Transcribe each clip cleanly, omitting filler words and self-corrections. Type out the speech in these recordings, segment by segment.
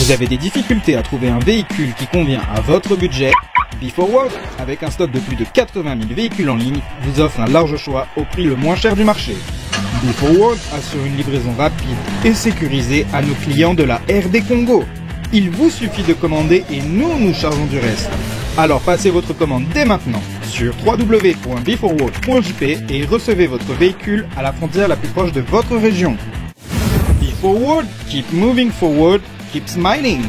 Vous avez des difficultés à trouver un véhicule qui convient à votre budget? B4World, avec un stock de plus de 80 000 véhicules en ligne, vous offre un large choix au prix le moins cher du marché. B4World assure une livraison rapide et sécurisée à nos clients de la RD Congo. Il vous suffit de commander et nous chargeons du reste. Alors passez votre commande dès maintenant sur www.b4world.jp et recevez votre véhicule à la frontière la plus proche de votre région. B4World, keep moving forward, keep smiling.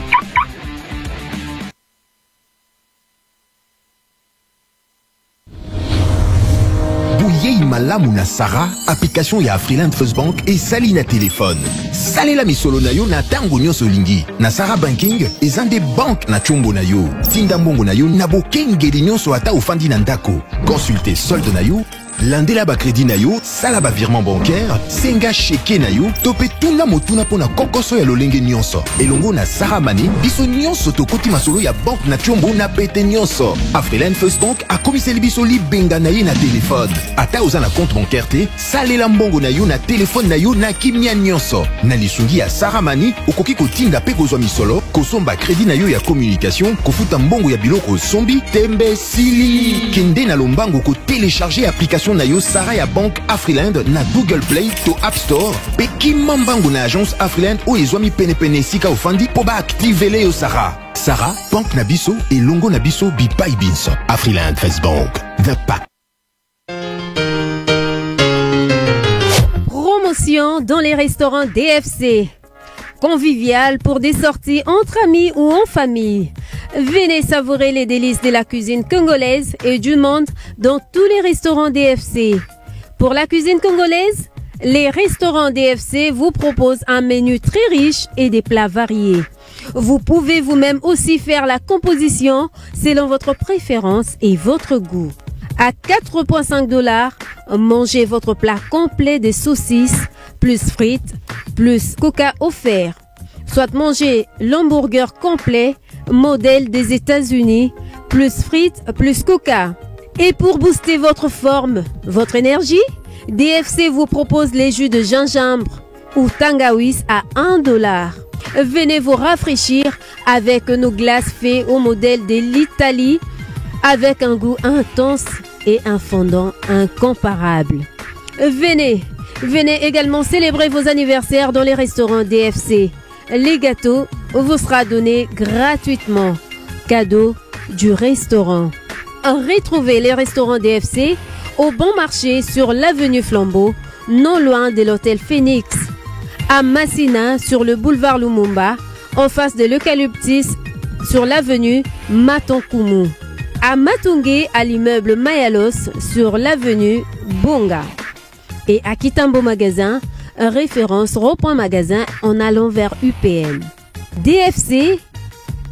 Malamu na Sarah, application ya Afriland First Bank et sali na téléphone. Salela misolo na yo na tango nyonso lingi. Na Sarah Banking, ezande bank na chombo na yo. Tinda mbongo na yo na bokengeli nyonso ata ofandi na ndako. Consultez solde na yo, landela ba crédit na yo, sala ba virement bancaire, senga cheke na yo, tope tuna motuna pona kokoso ya lolenge nyonso. Elongo na Sarah Money, biso nyonso tokoti masolo ya bank na chombo na pete nyonso. Afriland First Bank a komiseli biso libenga na ye na téléphone. Ata oza na compte bancaire te, salela mbongo na yo na téléphone na yo na kimia nyonso. Na lisungi ya Sarah Money, okoki kotinda pe kozwa misolo, kosomba crédit na yo ya communication, kofuta mbongo ya biloko sombi, tembe sili. Kende na lombango ko télécharger application na yo Sarah ya Bank Afriland na Google Play to App Store. Pe kimambango na agence Afriland o ezwami pene sika ofandi po ba activele yo Sarah. Sarah, Bank na biso et longo na biso bipai binso. Afriland First Bank. The Pack. Promotion dans les restaurants DFC. Convivial pour des sorties entre amis ou en famille. Venez savourer les délices de la cuisine congolaise et du monde dans tous les restaurants DFC. Pour la cuisine congolaise, les restaurants DFC vous proposent un menu très riche et des plats variés. Vous pouvez vous-même aussi faire la composition selon votre préférence et votre goût. À 4,5 $, mangez votre plat complet de saucisses, plus frites, plus coca offert. Soit mangez l'hamburger complet, modèle des États-Unis, plus frites, plus coca. Et pour booster votre forme, votre énergie, DFC vous propose les jus de gingembre ou tangawiz à 1 $. Venez vous rafraîchir avec nos glaces faites au modèle de l'Italie, avec un goût intense et un fondant incomparable. Venez également célébrer vos anniversaires dans les restaurants DFC. Les gâteaux vous sera donné gratuitement. Cadeau du restaurant. Retrouvez les restaurants DFC au Bon Marché sur l'avenue Flambeau, non loin de l'hôtel Phoenix. À Massina sur le boulevard Lumumba, en face de l'Eucalyptus sur l'avenue Matonkoumou. À Matungé à l'immeuble Mayalos sur l'avenue Bonga. Et à Kitambo Magasin, référence Rond-Point Magasin en allant vers UPM. DFC,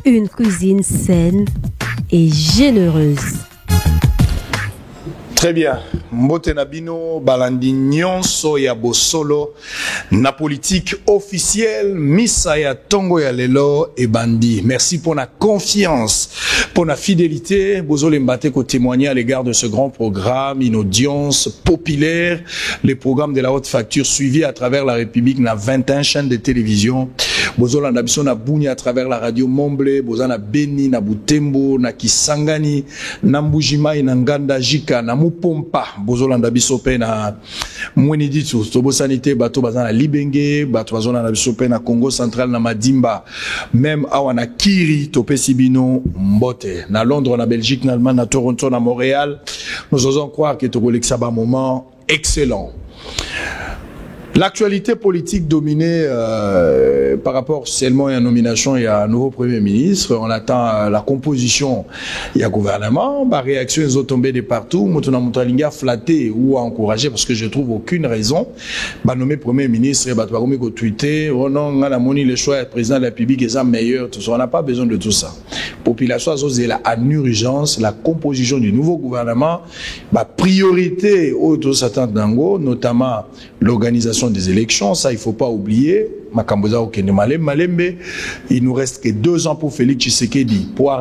une cuisine saine et généreuse. Très bien. Mbote Nabino, balandi nyonso ya bosolo, na politique officielle, misa ya tongo ya lelo et bandi. Merci pour la confiance, pour la fidélité. Bozole Mbate ko témoigner à l'égard de ce grand programme, une audience populaire, les programmes de la haute facture suivis à travers la République, na 21 chaînes de télévision. Bozole Ndabiso na Bunia à travers la radio Momble, Bozana Beni, na Butembo, na Kisangani, na Mbujimai, na Nganda Jika, na Mupompa, Bozolanda Bisope na Mweneditu, Tobo Sanité, Bato Bazana Libenge, Bato Bazona Bisope na Congo Central, na Madimba, même Awana Kiri, Topé Sibino, Mbote, na Londres, na Belgique, na Allemagne, na Toronto, na Montréal. Nous osons croire que Togo Lexaba moment excellent. L'actualité politique dominée par rapport seulement à la nomination et à un nouveau Premier ministre. On attend la composition et un gouvernement. La réaction ils ont tombé de partout. Moutona Moutalinga flatté ou encouragé parce que je trouve aucune raison. Nommer Premier ministre et Batouagoumi ko tweeté. Oh non, on a moni le choix du président de la République est meilleur. Tout ça, on n'a pas besoin de tout ça. Population a là en urgence la composition du nouveau gouvernement. Priorité au Satan Dango, notamment l'organisation des élections, ça il faut pas oublier. Makamboza Okene Malembe, il nous reste que 2 ans pour Félix Tshisekedi pour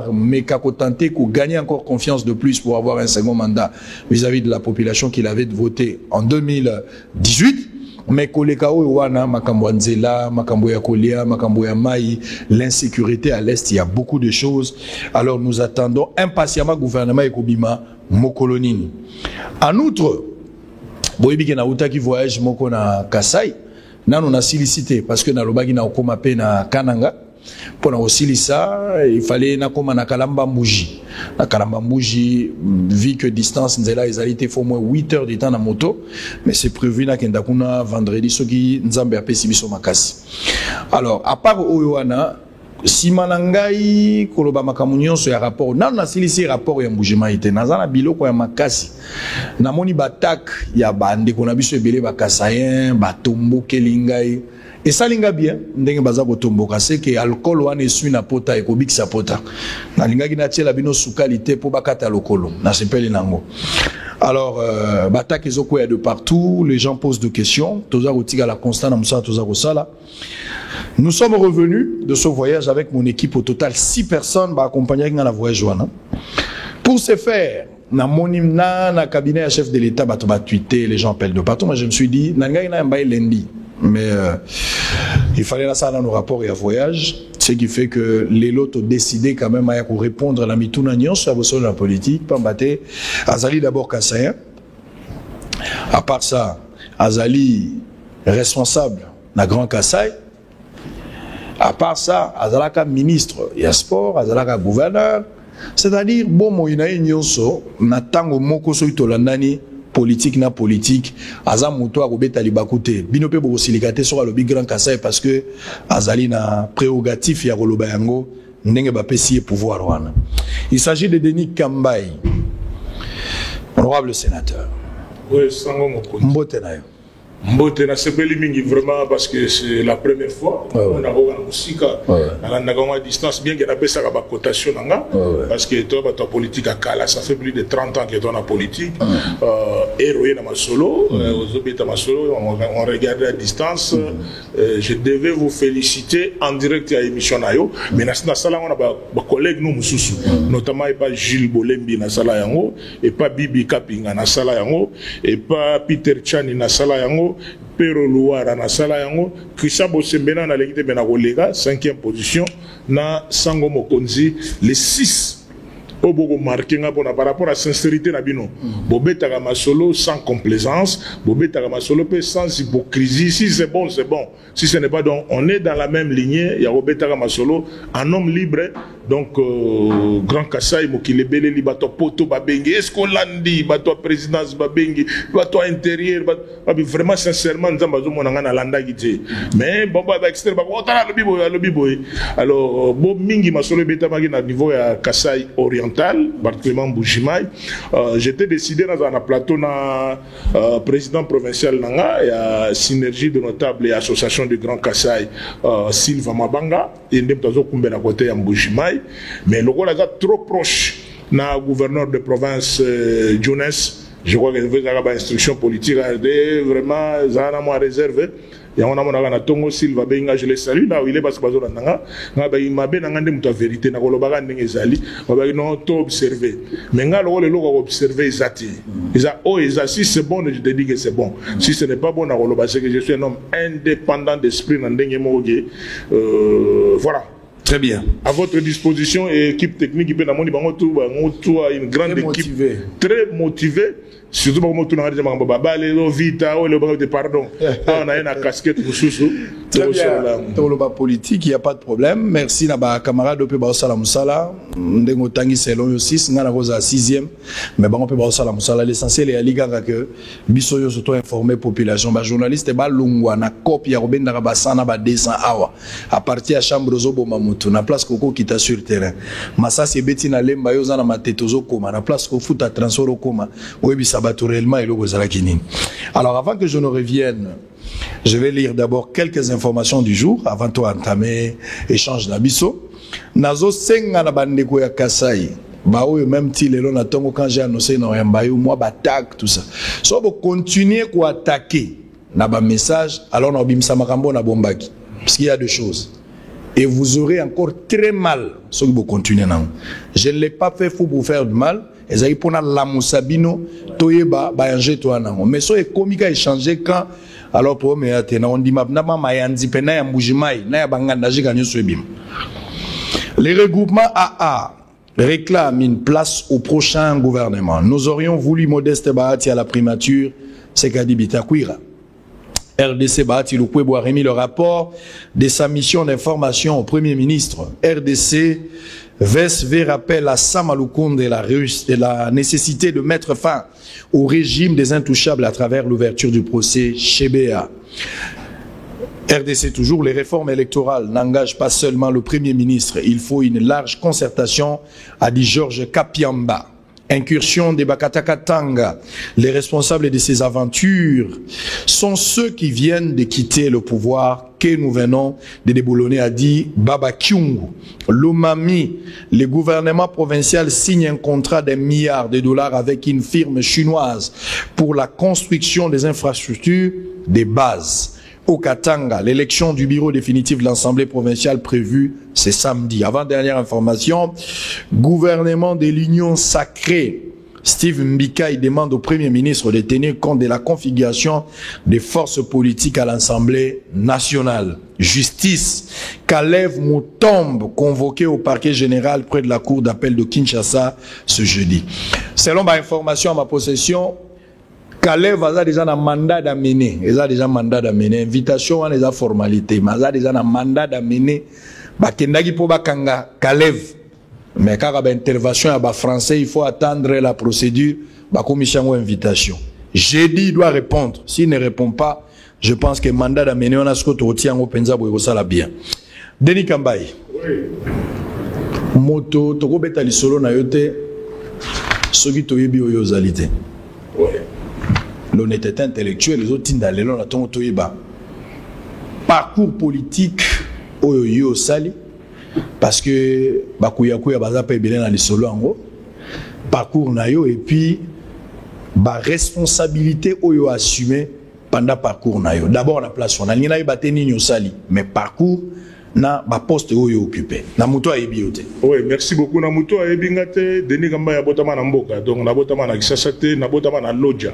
tenter pour gagner encore confiance de plus pour avoir un second mandat vis-à-vis de la population qu'il avait voté en 2018. mais koleka oyo wana makambo ya nzela, makambo ya kolia, makambo ya mai, l'insécurité à l'est, il y a beaucoup de choses. Alors nous attendons impatiemment gouvernement ekobima mokolo nini. En outre, boyebi ke na utaki voyage moko na Kasai, nanu na silicité parce que na lobaki na okoma pe na Kananga. Pour aussi ça, il fallait na koma na Kalamba Mbuji. Na Kalamba Mbuji, vu que distance nzela ezalité faut moins 8 heures de temps na moto, mais c'est prévu na kenda kuna vendredi soki nzambe apesi biso makasi. Alors, à part oyoana simanangai koloba makamunyo so ya rapport na na silisi rapport ya mbujima ite nazana biloko ya makasi na moni batak ya bande kona biso ebele bakasayen batombo kelingai et ça linga bien ndenge baza kotomboka c'est que alcool wana esui na pota ekobikisa pota na linga ki na tiela bino sukalité po bakata lokolo na sepeli nango. Alors batak ezoko ya de partout, les gens posent des questions, toza kotika la constant na musa toza kosala. Nous sommes revenus de ce voyage avec mon équipe, au total 6 personnes accompagnées dans la voyage. Pour ce faire, dans le cabinet chef de l'État, tweeté, les gens appellent de partout. Moi, je me suis dit, lundi. Mais il fallait ça dans nos rapports et à voyage. Ce qui fait que les lots ont décidé quand même à répondre à la mitounagnon sur la politique. Pambaté, Azali d'abord Kassayen. À part ça, Azali responsable na Grand Kassai. À part ça, Azalaka ministre et sport, Azalaka gouverneur, c'est-à-dire bon moina nyonso na tango moko so itolandani politique na politique, Azam muto akobeta libakute. Binope bo silikate so alobi Grand Kassai parce que Azali na prérogatif ya koloba yango ndenge ba pesi pouvoir wana. Il s'agit de Denis Kambai. Honorable sénateur. Oui, sango moko. Mbote na yo. Mbote na sepeli mingi vraiment parce que c'est la première fois on a revu la musique à distance bien qu'il y a pas ba cotation nanga parce que toi ta politique à Kala ça fait plus de 30 ans que tu es en politique héroïne na solo ozobeta ma solo on regarde à distance je devais vous féliciter en direct à émission nayo mais na sala on a ba collègue nous mususu notamment et pas Gilles Bolembi na sala yango et pas Bibi Kapinga na sala yango et pas Peter Chani na sala yango Pero Luara na sala yango Christian Bosembena na l'équipe bena kolega 5e position na Sango Mokonzi les 6 au bogo marqué par rapport à sincérité na bino bobeta kama solo sans complaisance bobeta kama solo sans hypocrisie si c'est bon si ce n'est pas donc on est dans la même lignée il y a bobeta kama solo un homme libre donc Grand Kassai mokile belé li bato poto babengi est-ce qu'on landi bato présidence babengi bato intérieur vraiment sincèrement nzamba zo monanga na landa gité mais bon ba externe ba otala lobi boy alors bo mingi masolo beta magi na niveau ya Kassai oriental particulièrement Mbujimai. J'étais décidé dans un plateau na président provincial nanga et synergie de notables et association de Grand Kassai Sylva Mabanga et ndemtazo kumbe na côté ya Mbujimai mais le rôle est trop proche na gouverneur de province Jones. Je crois que vous avez une instruction politique vraiment zana moi réservé. Et on a mon agana Tongo Silva Benga, je le salue là où il est parce que bazo nanga il m'a bien ngande muta vérité na kolobaga ndenge ezali ba non to observer mais nga le loko observer ezati eza oh si c'est bon je te dis que c'est bon si ce n'est pas bon na koloba c'est que je suis un homme indépendant d'esprit na ndenge moge voilà. Très bien. À votre disposition et équipe technique qui peut nous dire une grande équipe très motivée. Surtout pour moi, tout le monde a dit vite, pardon. On a une casquette très bien. Dans le bas politique, il n'y a pas de problème. Merci à camarade de Péba Salam Moussala. Ndengo Tangi Selon 6, Nana Rosa 6e. Mais bon, Péba Salam Moussala, l'essentiel est à l'Iga que Bissoyo surtout informé population. Journaliste et Lungwa na copie à Robin Darabasana ba 200 awa. À partir à Chambre Zobo Mamutu, na place Koko qui t'a sur le terrain. Massa c'est Bettina Lemba Yozana Matetozo Koma, na place Kofu ta transfert Koma. Oui, ça va tout réellement et le Gozalakinin. Alors avant que je ne revienne, je vais lire d'abord quelques informations du jour avant de entamer échange d'abisso. Nazo senga na bandeko ya Kasai. Bah oui, même si les gens n'attendent quand j'ai annoncé dans un bayou, moi batak tout ça. So vous continuer à attaquer na ba message, alors on bimsa makambo na bombaki. Parce qu'il y a deux choses. Et vous aurez encore très mal si vous continuez non. Je ne l'ai pas fait pour vous faire du mal. Ezali pona la musabino toyeba ba yanger toi nango. Mais so e comique à échanger quand alors pour me atena on dit na mama yandi pena ya mbujimai na ya banganda jiganyo swebim. Les regroupements AA réclament une place au prochain gouvernement. Nous aurions voulu Modeste Bahati à la primature, c'est Kadi Bitakwira. RDC Bahati Lukwebo a remis le rapport de sa mission d'information au Premier ministre. RDC VSV rappelle à Samaloukound et la nécessité de mettre fin au régime des intouchables à travers l'ouverture du procès Chebea. RDC toujours, les réformes électorales n'engagent pas seulement le Premier ministre, il faut une large concertation, a dit Georges Kapiamba. Incursion des Bakatakatanga, les responsables de ces aventures sont ceux qui viennent de quitter le pouvoir que nous venons de déboulonner, a dit Baba Kyungu. L'Omami, le gouvernement provincial signe un contrat d'1 milliard de dollars avec une firme chinoise pour la construction des infrastructures de base. Au Katanga, l'élection du bureau définitif de l'Assemblée provinciale prévue, c'est samedi. Avant-dernière information, gouvernement de l'Union sacrée. Steve Mbika demande au Premier ministre de tenir compte de la configuration des forces politiques à l'Assemblée nationale. Justice, Kalev Mutombe, convoqué au parquet général près de la cour d'appel de Kinshasa ce jeudi. Selon ma information à ma possession, Kalev a déjà un mandat d'amener. Il a déjà un mandat d'amener. Invitation, il a formalité. Mais il a déjà un mandat d'amener. Bakendagi po bakanga Kalev. Mais quand il y a une intervention à français, il faut attendre la procédure. Commission invitation. Jeudi, il doit répondre. S'il ne répond pas, je pense que le mandat d'amener, on a ce que tu retiens au Penza pour ça la bien. Denis Kambaye. Oui. Moto, toko beta li solo na yote. Soki toyebi oyo zalité. Oui. L'honnêteté intellectuelle, les autres tindalelo na tongo toyeba. Parcours politique oyo sali parce que bakuyakuya baza pa ebele na lisolo ango. Parcours na yo et puis ba responsabilité oyo assumé pendant parcours na yo. D'abord la place on a ngina yo bateni nyo sali mais parcours na ba poste oyo occupé. Na muto ayebi yote. Oui, merci beaucoup na muto ayebi ngate Denis Kamba ya botama na mboka. Donc na botama na Kisasa te, na botama na Lodja.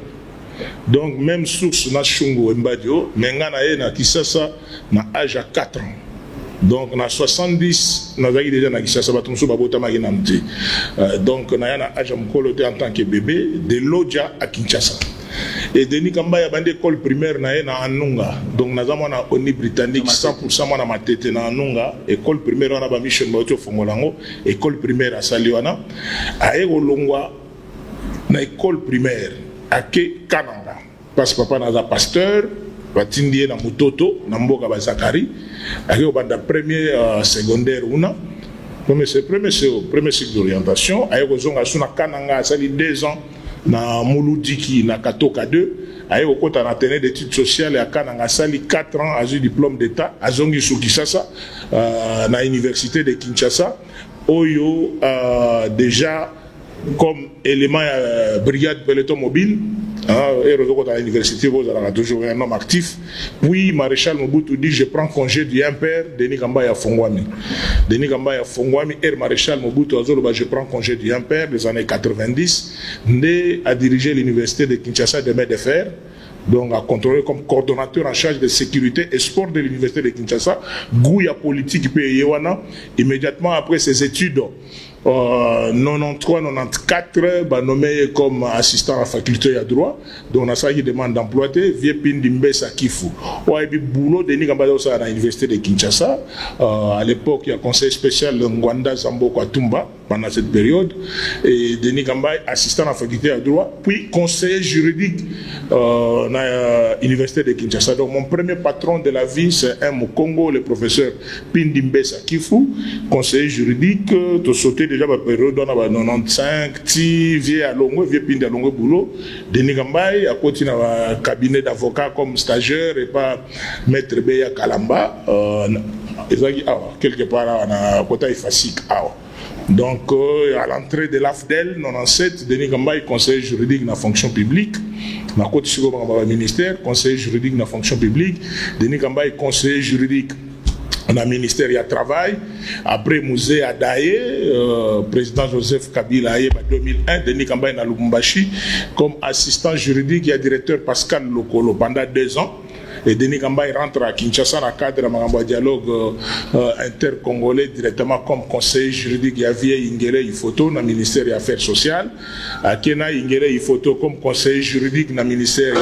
Donc même source na Shungu Mbadio, mais ngana ye na Kisasa na âge à 4 ans. Donc na 70 na zaki déjà na Kisasa batumso babotama ki na mti. Donc na ya na âge mkolo te en tant que bébé de Lodja à Kinshasa. Et Denis Kamba ya bande école primaire na ye na Anunga. Donc na zama na Oni britannique 100% na matete na Anunga, école primaire wana ba mission ba fongolango, école primaire à Saliwana. A Longwa na école primaire Ake Kananga parce que papa naza pasteur batindie na mutoto na mboka ba Zakari ake obanda premier secondaire una premier cycle d'orientation aye kozonga suna Kananga sali 2 ans na Muludiki na Katoka 2 aye okota na tenue d'études sociales à Kananga sali 4 ans azu diplôme d'état azongi su Kinshasa na université de Kinshasa oyo déjà comme élément brigade peloton mobile et à l'université vous avez toujours un homme actif. Puis maréchal Mobutu dit je prends congé du impère Denis Kamba Fongwami. Denis Kamba Fongwami et maréchal Mobutu je prends congé du impère des années 90 né à diriger l'université de Kinshasa de main de fer. Donc à contrôler comme coordonnateur en charge de sécurité et sport de l'université de Kinshasa, Gouya politique Yewana, immédiatement après ses études 93-94, nommé comme assistant à la faculté de droit, donc on a ça qui demande d'emploi, vieux Pindimbe Sakifu. Ouais, puis boulot Denis Kamba à l'université de Kinshasa. À l'époque, il y a un conseil spécial Ngwanda Zambo Kwatumba pendant cette période. Et Denis Kamba, assistant à la faculté de droit, puis conseiller juridique à l'université de Kinshasa. Donc mon premier patron de la vie, c'est un Congo, le professeur Pindimbe Sakifu, conseiller juridique, de sauter déjà la période dans 95, vieux à Longo, vieux Pindi à Longo boulot. Denis Kamba a continué dans un cabinet d'avocat comme stagiaire et pas maître Beya Kalamba. Quelque part on a côté facile. Donc à l'entrée de l'AFDEL 97, Denis Kamba est conseiller juridique dans la fonction publique. Na côté sur le ministère, conseiller juridique dans la fonction publique. Denis Kamba est conseiller juridique dans le ministère du Travail. Après Musée Adaye, président Joseph Kabila en 2001, Denis Kamba à Lubumbashi comme assistant juridique et directeur Pascal Lokolo pendant 2 ans. et Denis Gamba rentre à Kinshasa dans le cadre de dialogue intercongolais directement comme conseiller juridique. Il y avait Ingele Ifoto dans le ministère des Affaires sociales. À Kenya, Ingele Ifoto comme conseiller juridique dans le ministère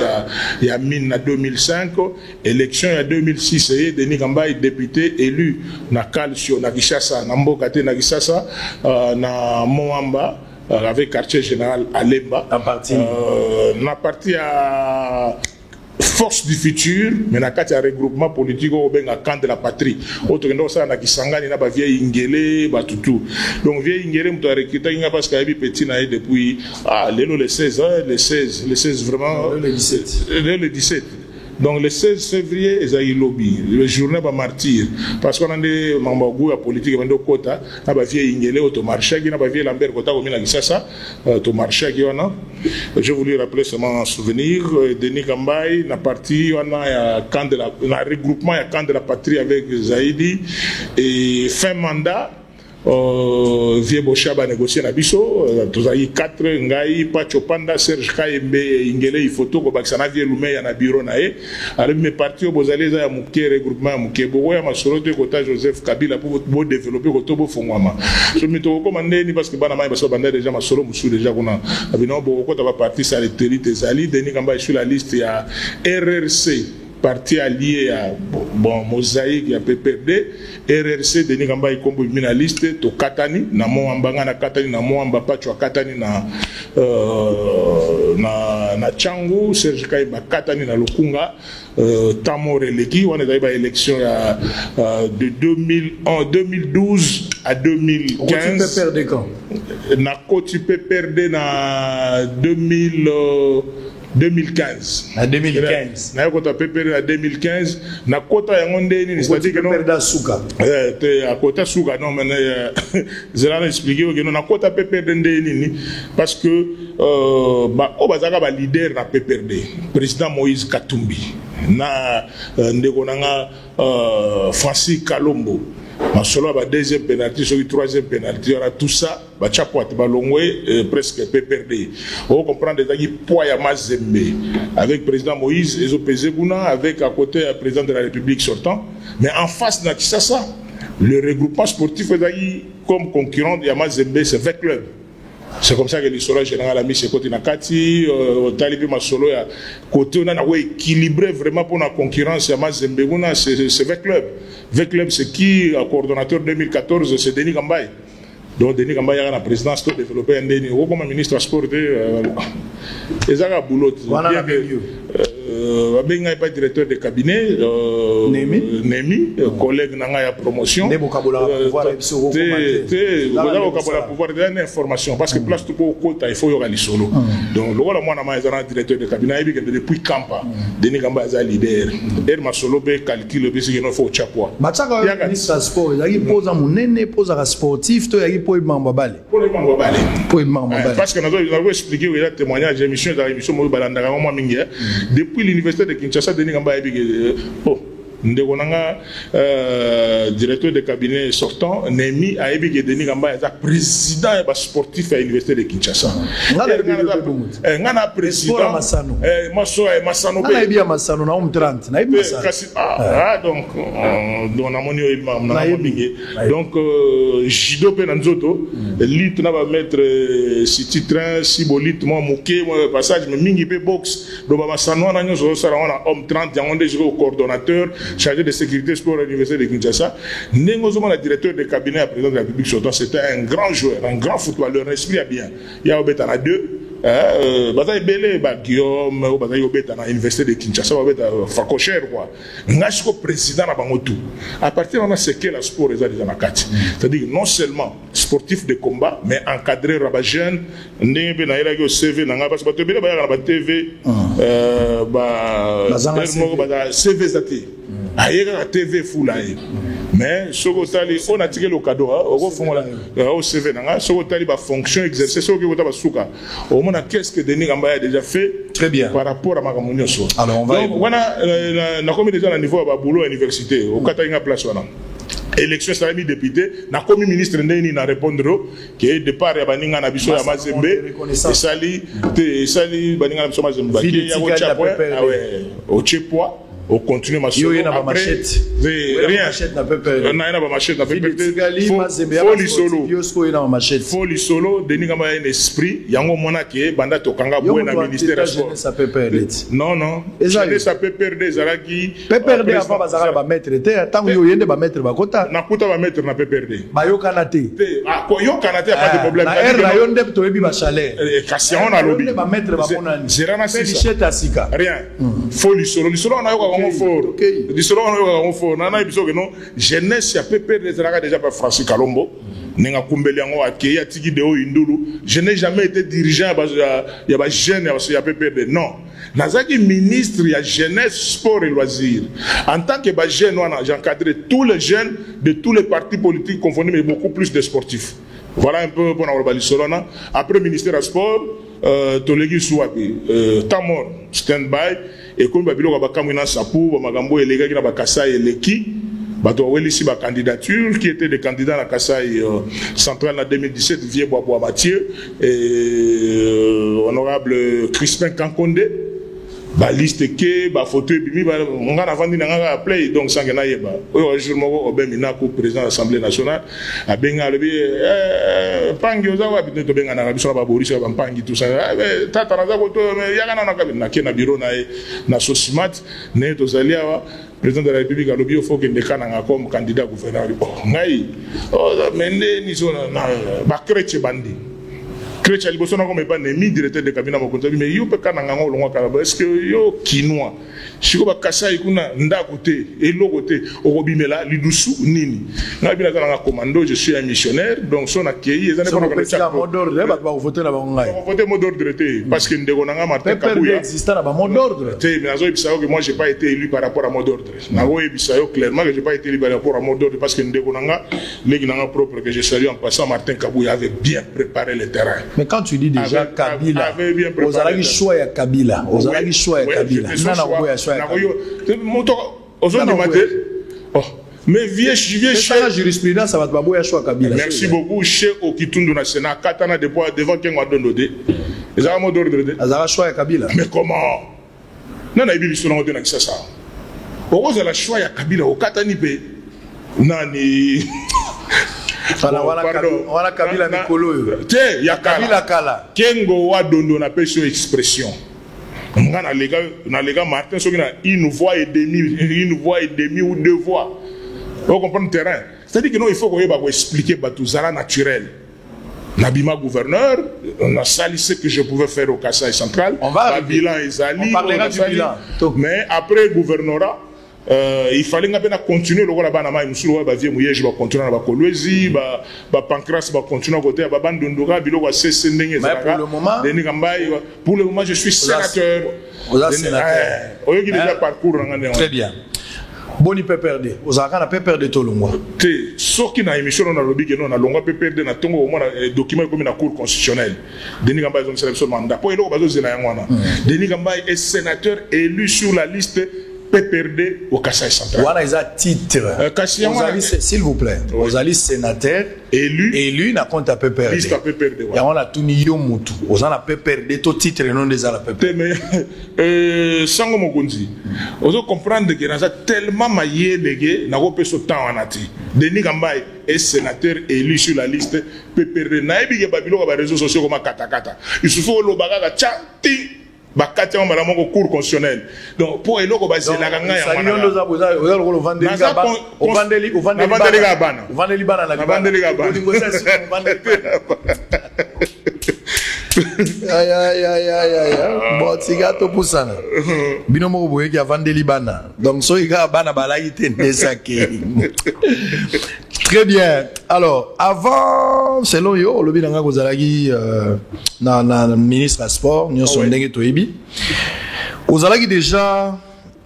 il y a mine en 2005. Élection en 2006, et Denis Gamba est député élu dans Calcio, dans Kinshasa, dans Mbokate, dans Kinshasa, dans Moamba. Avec quartier général à Lemba. À partir à Force du futur, mais na kati ya regroupement politique au benga camp de la patrie. Autre que ça na kisangani na ba vieille Ingele ba tutu. Donc vieille Ingele mto recruter inga parce qu'il y a petit na depuis le 16 le 16 vraiment le 17. Donc le 16 février, ils ont eu lobby. Le journée va martyr. Parce qu'on a des membres de politique, ils ont quota. On a vu Ingele, on a marché, on a vu Lambert, on a vu ça, on a marché. Je voulais rappeler seulement un souvenir. Denis Gambay, la partie, on a un regroupement, il y a camp de la patrie avec Zaidi. Et fin mandat, Vieux Bochaba négocié na biso, tous aïe 4, Ngai, Pacho Panda, Serge Kaembe, Ingele, Ifoto, Kobaksana, Vieux Lumé, Yana Biro Nae. Alors, mes partis au Bozalé, à Mouké, regroupement à Mouké, Boya, Masorote, Kota Joseph Kabila, pour développer Kotobo Fongwama. Je me trouve commandé, parce que Banama, parce que Banda déjà, Masoro, Moussou, déjà, qu'on a. Abinon, Boko, t'as parti, ça, les Télite, Zali, Denis Gamba, sur la liste, il y a RRC. Parti allié à Mosaïque, il y a PPRD, RRC, Denis Gamba, il combo une liste, to Katani, na Moambanga na Katani, na Moamba Pacho Katani na Changu, Serge Kaiba Katani na Lukunga, Tamore Leki, on est dans l'élection de 2012 à 2015. Tu peux perdre quand? Tu peux perdre na 2015. En 2015. Na kota pepere en 2015. Na kota ya ngonde ni c'est-à-dire que non. Perdre Souka. À kota Souka non mais je l'ai expliqué que non na kota pepere ni parce que bazaka ba leader na PPRD. Président Moïse Katumbi. Na ndeko nanga Francis Kalombo. Masolo ba deuxième penalty, sur le troisième penalty, on a tout ça, ba chapoate balongwe presque PPRD. On comprend déjà qu'il poids ya Mazembe avec le président Moïse et pesé Gouna avec à côté le président de la République sortant, mais en face de ça, le regroupement sportif est comme concurrent de Mazembe, c'est 20 clubs. C'est comme ça que l'histoire générale a mis ses côtés Nakati, Talibi Masolo, côté on a équilibré vraiment pour la concurrence à Mazembe, c'est 20 clubs. 20 clubs, c'est qui, coordonnateur 2014, c'est Denis Gambay. Donc Denis Gambay a la présidence pour développer un Denis. Comme ministre sport, ils ont un boulot. Il n'y a pas de directeur de cabinet, Nemi, collègue n'a promotion. Vous avez pouvoir donner information parce que place tout pour il faut y avoir les solos. Donc, le rôle de moi, directeur de cabinet, depuis Kampa, Denis Gamba est leader. Et ma solo calcule ce qu'il faut au chapeau. Il y a ministre sport, il y a pose à mon aîné, pose à sportif, il y a pour les membres balles. Parce que nous avons expliqué le témoignage d'émission dans l'émission depuis l'université de Kinshasa, Denis Gamba est directeur de cabinet sortant, Nemi a été Denis Gamba est président sportif à l'université de Kinshasa. Président Massano. Donc Jido Penanzoto, lit na va mettre si train, si bolit, moi mouké, passage, mais mingi pe box. Donc Massano na nyo so on homme 30, on est au coordonnateur chargé de sécurité sport à l'université de Kinshasa. Nengozoma, le directeur de cabinet à président de la République sortant, c'était un grand joueur, un grand footballeur, respire bien. Il y a Obetana 2, Bataille Belé, Guillaume, Bataille Obetana à l'université de Kinshasa, Obetana Fakocher, quoi. Ngasko président à Bangotou. À partir de là, c'est que la sport est déjà dans la carte. C'est-à-dire non seulement sportif de combat, mais encadré rabat jeune, n'ayez au CV, parce que tu as TV, CV zati. Aïe, TV full aïe. Mais ce que on a tiré le cadeau, au fond au CV, ce que la fonction exercée, ce que vous avez souka. Au moins, qu'est-ce que Denis Gamba a déjà fait? Très bien. Par rapport à ma communication. Alors on va. Donc voilà, on a commis déjà à niveau à boulot à l'université. Au Katanga place voilà. Élection ça a mis député, na commis ministre ndeni na répondre que départ ya baninga na biso ya Mazembe et sali baninga na biso Mazembe qui ya au Chapwa au Chepwa on continue ma solo après machette rien na PPRD na ina ba machette na PPRD folie solo Denis Kamba un esprit yango mona ke banda tokanga boye na ministère des sports non jeunesse PPRD zalaki PPRD avant bazala ba mettre te tango yo yende ba mettre ba kota na kuta ba mettre na PPRD ba yo kanate ko yo kanate pas de problème na er rayon de to yebi ba chalet kasi on a lobby ba mettre ba monani zerana sika sika rien folie solo on a yo ka fort disolo on a yo ka fort na biso que non jeunesse ya PPRD zalaka déjà pas Francis Kalombo nenga kumbeli yango akeya tiki de indulu je n'ai jamais été dirigeant ya ba jeune ya PPRD non nazaki ministre ya jeunesse sport et loisirs en tant que ba jeune j'ai encadré tous les jeunes de tous les partis politiques confondus mais beaucoup plus de sportifs voilà un peu pour la Solana après ministère des sports tolegi suapi tamor stand-by et comme babilo ba kamina sapu ba magambo elegaki na ba kasai eleki bato welisi ba candidature qui était des candidats à la Kasaï centrale en 2017 vieux Bois Mathieu et honorable Crispin Kankonde ba liste ke ba photo bimi ba ngana vandi nga play donc sangena yeba o jour moko obemina ko président de l'Assemblée nationale abenga lebi pangi ozawa bito to benga na biso ba borisa ba pangi tout ça tata na za ko to yakana na kabina ke na bureau na Sosimat ne to zalia président de la République a lobby au faut que ndekana comme candidat gouverneur ngai mende ni so na ba kreche bandi Crétia liboso na ko meba nemi directeur de cabinet mo kontabi mais yo pe kana nganga olongwa kala est-ce que yo kinwa shiko ba kasai kuna ndako te eloko te okobimela lidusu nini na bina kana commando je suis un missionnaire donc son accueilli ezane ko na ça mot d'ordre ba ba voter na bangai on voter mot d'ordre te parce que ndeko nanga Martin Kabuya existe na ba mot d'ordre te mais azo bisayo que moi j'ai pas été élu par rapport à mot d'ordre na go bisayo clairement que j'ai pas été élu par rapport à mot d'ordre parce que ndeko nanga legi nanga propre que je salue en passant Martin Kabuya avait bien préparé le terrain. Mais quand tu dis déjà Kabila, aux Alagi choix ya Kabila, aux Alagi choix ya Kabila. Nana boya choix ya Kabila. Mais vieux chez la jurisprudence ça va te boya choix Kabila. Merci beaucoup chez Okitundu na Sénat katana devant Kengo Adondode. Les armes d'ordre de Azara choix ya Kabila. Mais comment? Nana ibi biso na ngona kisa ça. Okoza la choix ya Kabila o katani pe nani Wala Kabila Mikolo te ya Kabila kala Kengo wa dondo na peso expression nga na lega Martin soki na une voix et demi ou deux voix on comprend le terrain c'est-à-dire que non il faut qu'on va expliquer batuzala naturel Nabima gouverneur on a sali ce que je pouvais faire au Kasaï central on va bilan Ezali on parlera du bilan mais après gouvernorat il fallait continuer le rôle là-bas na mai musulu ba vie mouye je va continuer na ba Kolwezi ba Pancras va continuer à côté ba Bandundura biloko cesse ndenge za Denis Kambai pour le moment je suis sénateur oyoki déjà parcours ngane très bien boni PPRD ozaka na PPRD to longwa te soki na émission na lobby que non na longwa PPRD na tongo au moins document comme na cour constitutionnelle Denis Kambai zone sélection mandat po eloko bazo zela yangwana Denis Kambai est sénateur élu sur la liste PPRD au Kasaï central. Voilà les titres. S'il vous plaît. Vous allez sénateur élu na compte à PPRD. Liste à PPRD. Et on a tout niyo mutu. Vous en a PPRD tout titre non des ala PPRD. Mais sango mokonzi. Vous comprendre que na tellement maillé légué na ko peso temps anati. Denis Kambai est sénateur élu sur la liste PPRD. Na ebi ke babilo ba réseaux sociaux comme katakata. Il suffit lo baga chati bakati on malamu ko cour constitutionnel donc pour eloko bazela kanga ya mwana ndoza boza lo vandeli ga bana vandeli bana la vandeli ga bana ay bon sigato pusana bino moko boye ki vandeli bana donc so iga bana balaki tende sake très bien alors avant selon yo lobi nanga kozalaki na ministre à sport nyonso ndenge toyebi ozalaki déjà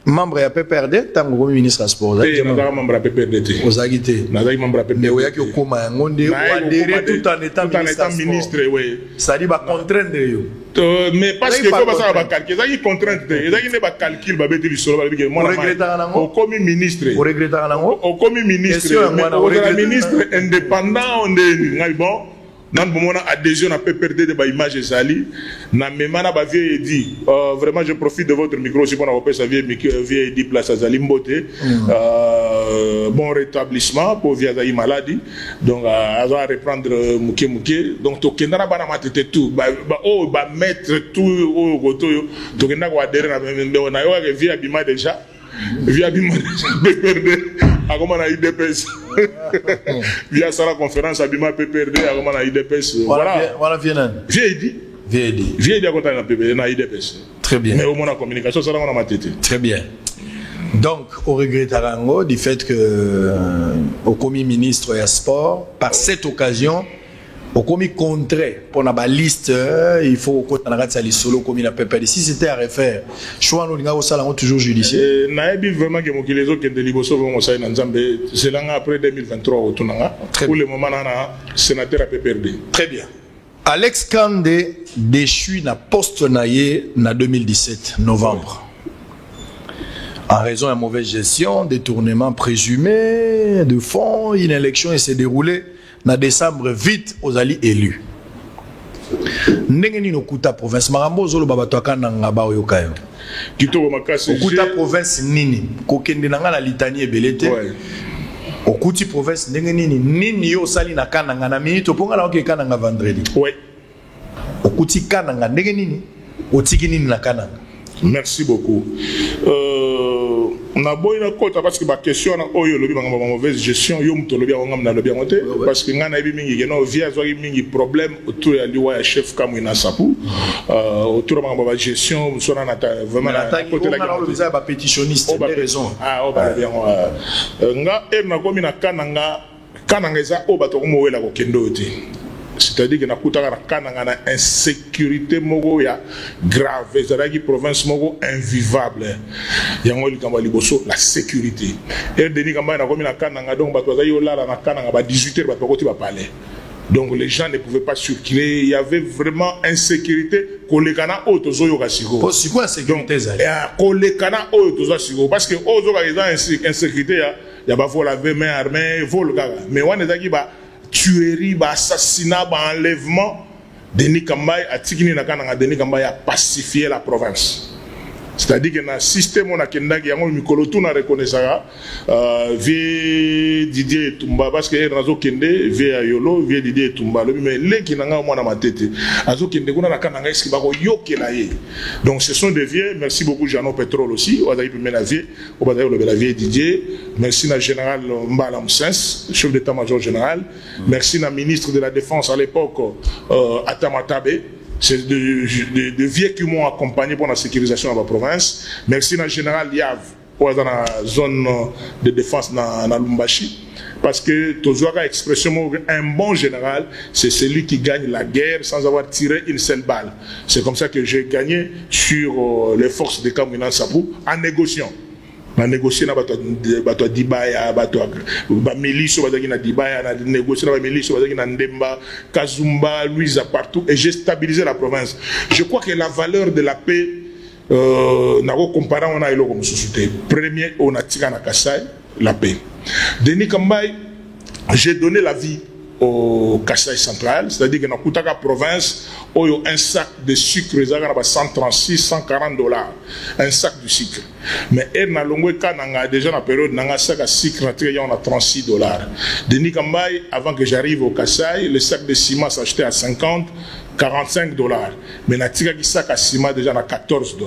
membre ya PPRD tango comme ministre à sport ozalaki membre ya PPRD te ozalaki te nazalaki membre ya PPRD mais oyaki okoma yango nde adhéré tout en étant ministre oui ça dit ba contraindre yo mais parce que faut pas ba calcul ezalaki contrainte te ezalaki ne ba calcul ba beti lisolo ba biki moi au comme ministre au regrettant nango au comme ministre mais au ministre indépendant on est ngai bon nan bomona adhésion na PPRD de ba image ezali na memana ba vie dit vraiment je profite de votre micro aussi pour na repère sa vie dit place azali mbote bon rétablissement pour via za maladie donc à reprendre muke donc to kendana bana matete tout ba mettre tout au goto to kenda ko adhérer na yo que via bima déjà via bima PPRD a comment na IDPS via sa conférence à bima PPRD a comment na IDPS voilà viens Viens dire content na PPRD na IDPS très bien mais au moins la communication ça na matete très bien. Donc, on regrette Arango du fait que au commis ministre et sport, par cette occasion, au commis contraire pour la liste, il faut qu'on arrête ça les solo commis la PPRD. Si c'était à refaire, choix nous n'avons ça toujours judiciaire. Naïbi vraiment que mon les autres qui de liboso vont ça dans Zambie, c'est là après 2023 au tournant. Pour le moment na sénateur à PPRD. Très bien. Alex Kande déchu na poste naïe na 2017 novembre. En raison d'une mauvaise gestion, détournement présumé de fonds, une élection s'est déroulée en décembre vite aux alliés élus. N'engeni no kuta province marambo zolo babatoaka nanga ba oyokayo. Kitoko makasi. Kuta province nini? Kokende nanga la litanie belete. Okuti province n'engeni nini yo sali na kananga na minute ponga la oke kananga vendredi. Ouais. Okuti kananga n'engeni nini? Otiki nini na kananga? Merci beaucoup. Na boyna kota parce que ba question na oyo lobi ba mauvaise gestion yo muto lobi ngam na lobi ngote parce que ngana ebi mingi geno via zo mingi problème autour ya liwa ya chef Kamwina Sapu autour ba gestion sona na vraiment na côté la visa ba pétitionniste raison ba bien nga na komi na kananga za o bato ko wela ko kendo te. C'est-à-dire que na kutaka na kananga na insécurité mogo ya grave ezalaki province mogo invivable yango likamba liboso la sécurité et deni kamba na komi na kananga donc bato bazali olala na kananga ba 18h bato koti ba palais donc les gens ne pouvaient pas circuler il y avait vraiment insécurité kolekana auto zoyo kasiko parce que insécurité ezali kolekana auto zoyo parce que auto ka insécurité ya ba vol avec main armée vol gaga mais wana ezaki ba tuerie, assassinat, enlèvement, Denis Kambaye a tigné na kananga Denis Kambaye a pacifié la province. C'est-à-dire que dans le système on a kendaki yango mikolo tout na reconnaissara vie Didier Tumba parce que nazo kende vie Ayolo vie Didier Tumba mais les qui nanga moi na ma tête azo kende kuna na kananga eski bako yokela ye. Donc ce sont des vieux, merci beaucoup Jeannot Pétrole aussi, on a eu la vie, on a eu la vie Didier, merci na général Mbala Moussens, chef d'état-major général, merci na ministre de la défense à l'époque Atamatabe. C'est de vieux qui m'ont accompagné pour la sécurisation de la province. Merci à général Yav, dans la zone de défense dans Lumbashi. Parce que toujours expression un bon général, c'est celui qui gagne la guerre sans avoir tiré une seule balle. C'est comme ça que j'ai gagné sur les forces de Kamwina Sapu en négociant. Na négocier na bato dibaya bato ba milice bazaki na dibaya na négocier na ba milice bazaki na Ndemba Kazumba Louisa partout et j'ai stabilisé la province. Je crois que la valeur de la paix na ko comparer on a eloko mususuté premier on a tika na Kasai la paix. Denis Kambaye j'ai donné la vie au Kasaï central, c'est-à-dire que dans la province, il y a un sac de sucre, il y a 136, 140 $. Un sac de sucre. Mais déjà dans la période, dans un sac de sucre, on a 36 $. Denis Kambaye, avant que j'arrive au Kasaï, le sac de ciment s'achetait à 50, 45 $. Mais dans le sac de ciment, déjà à 14 $.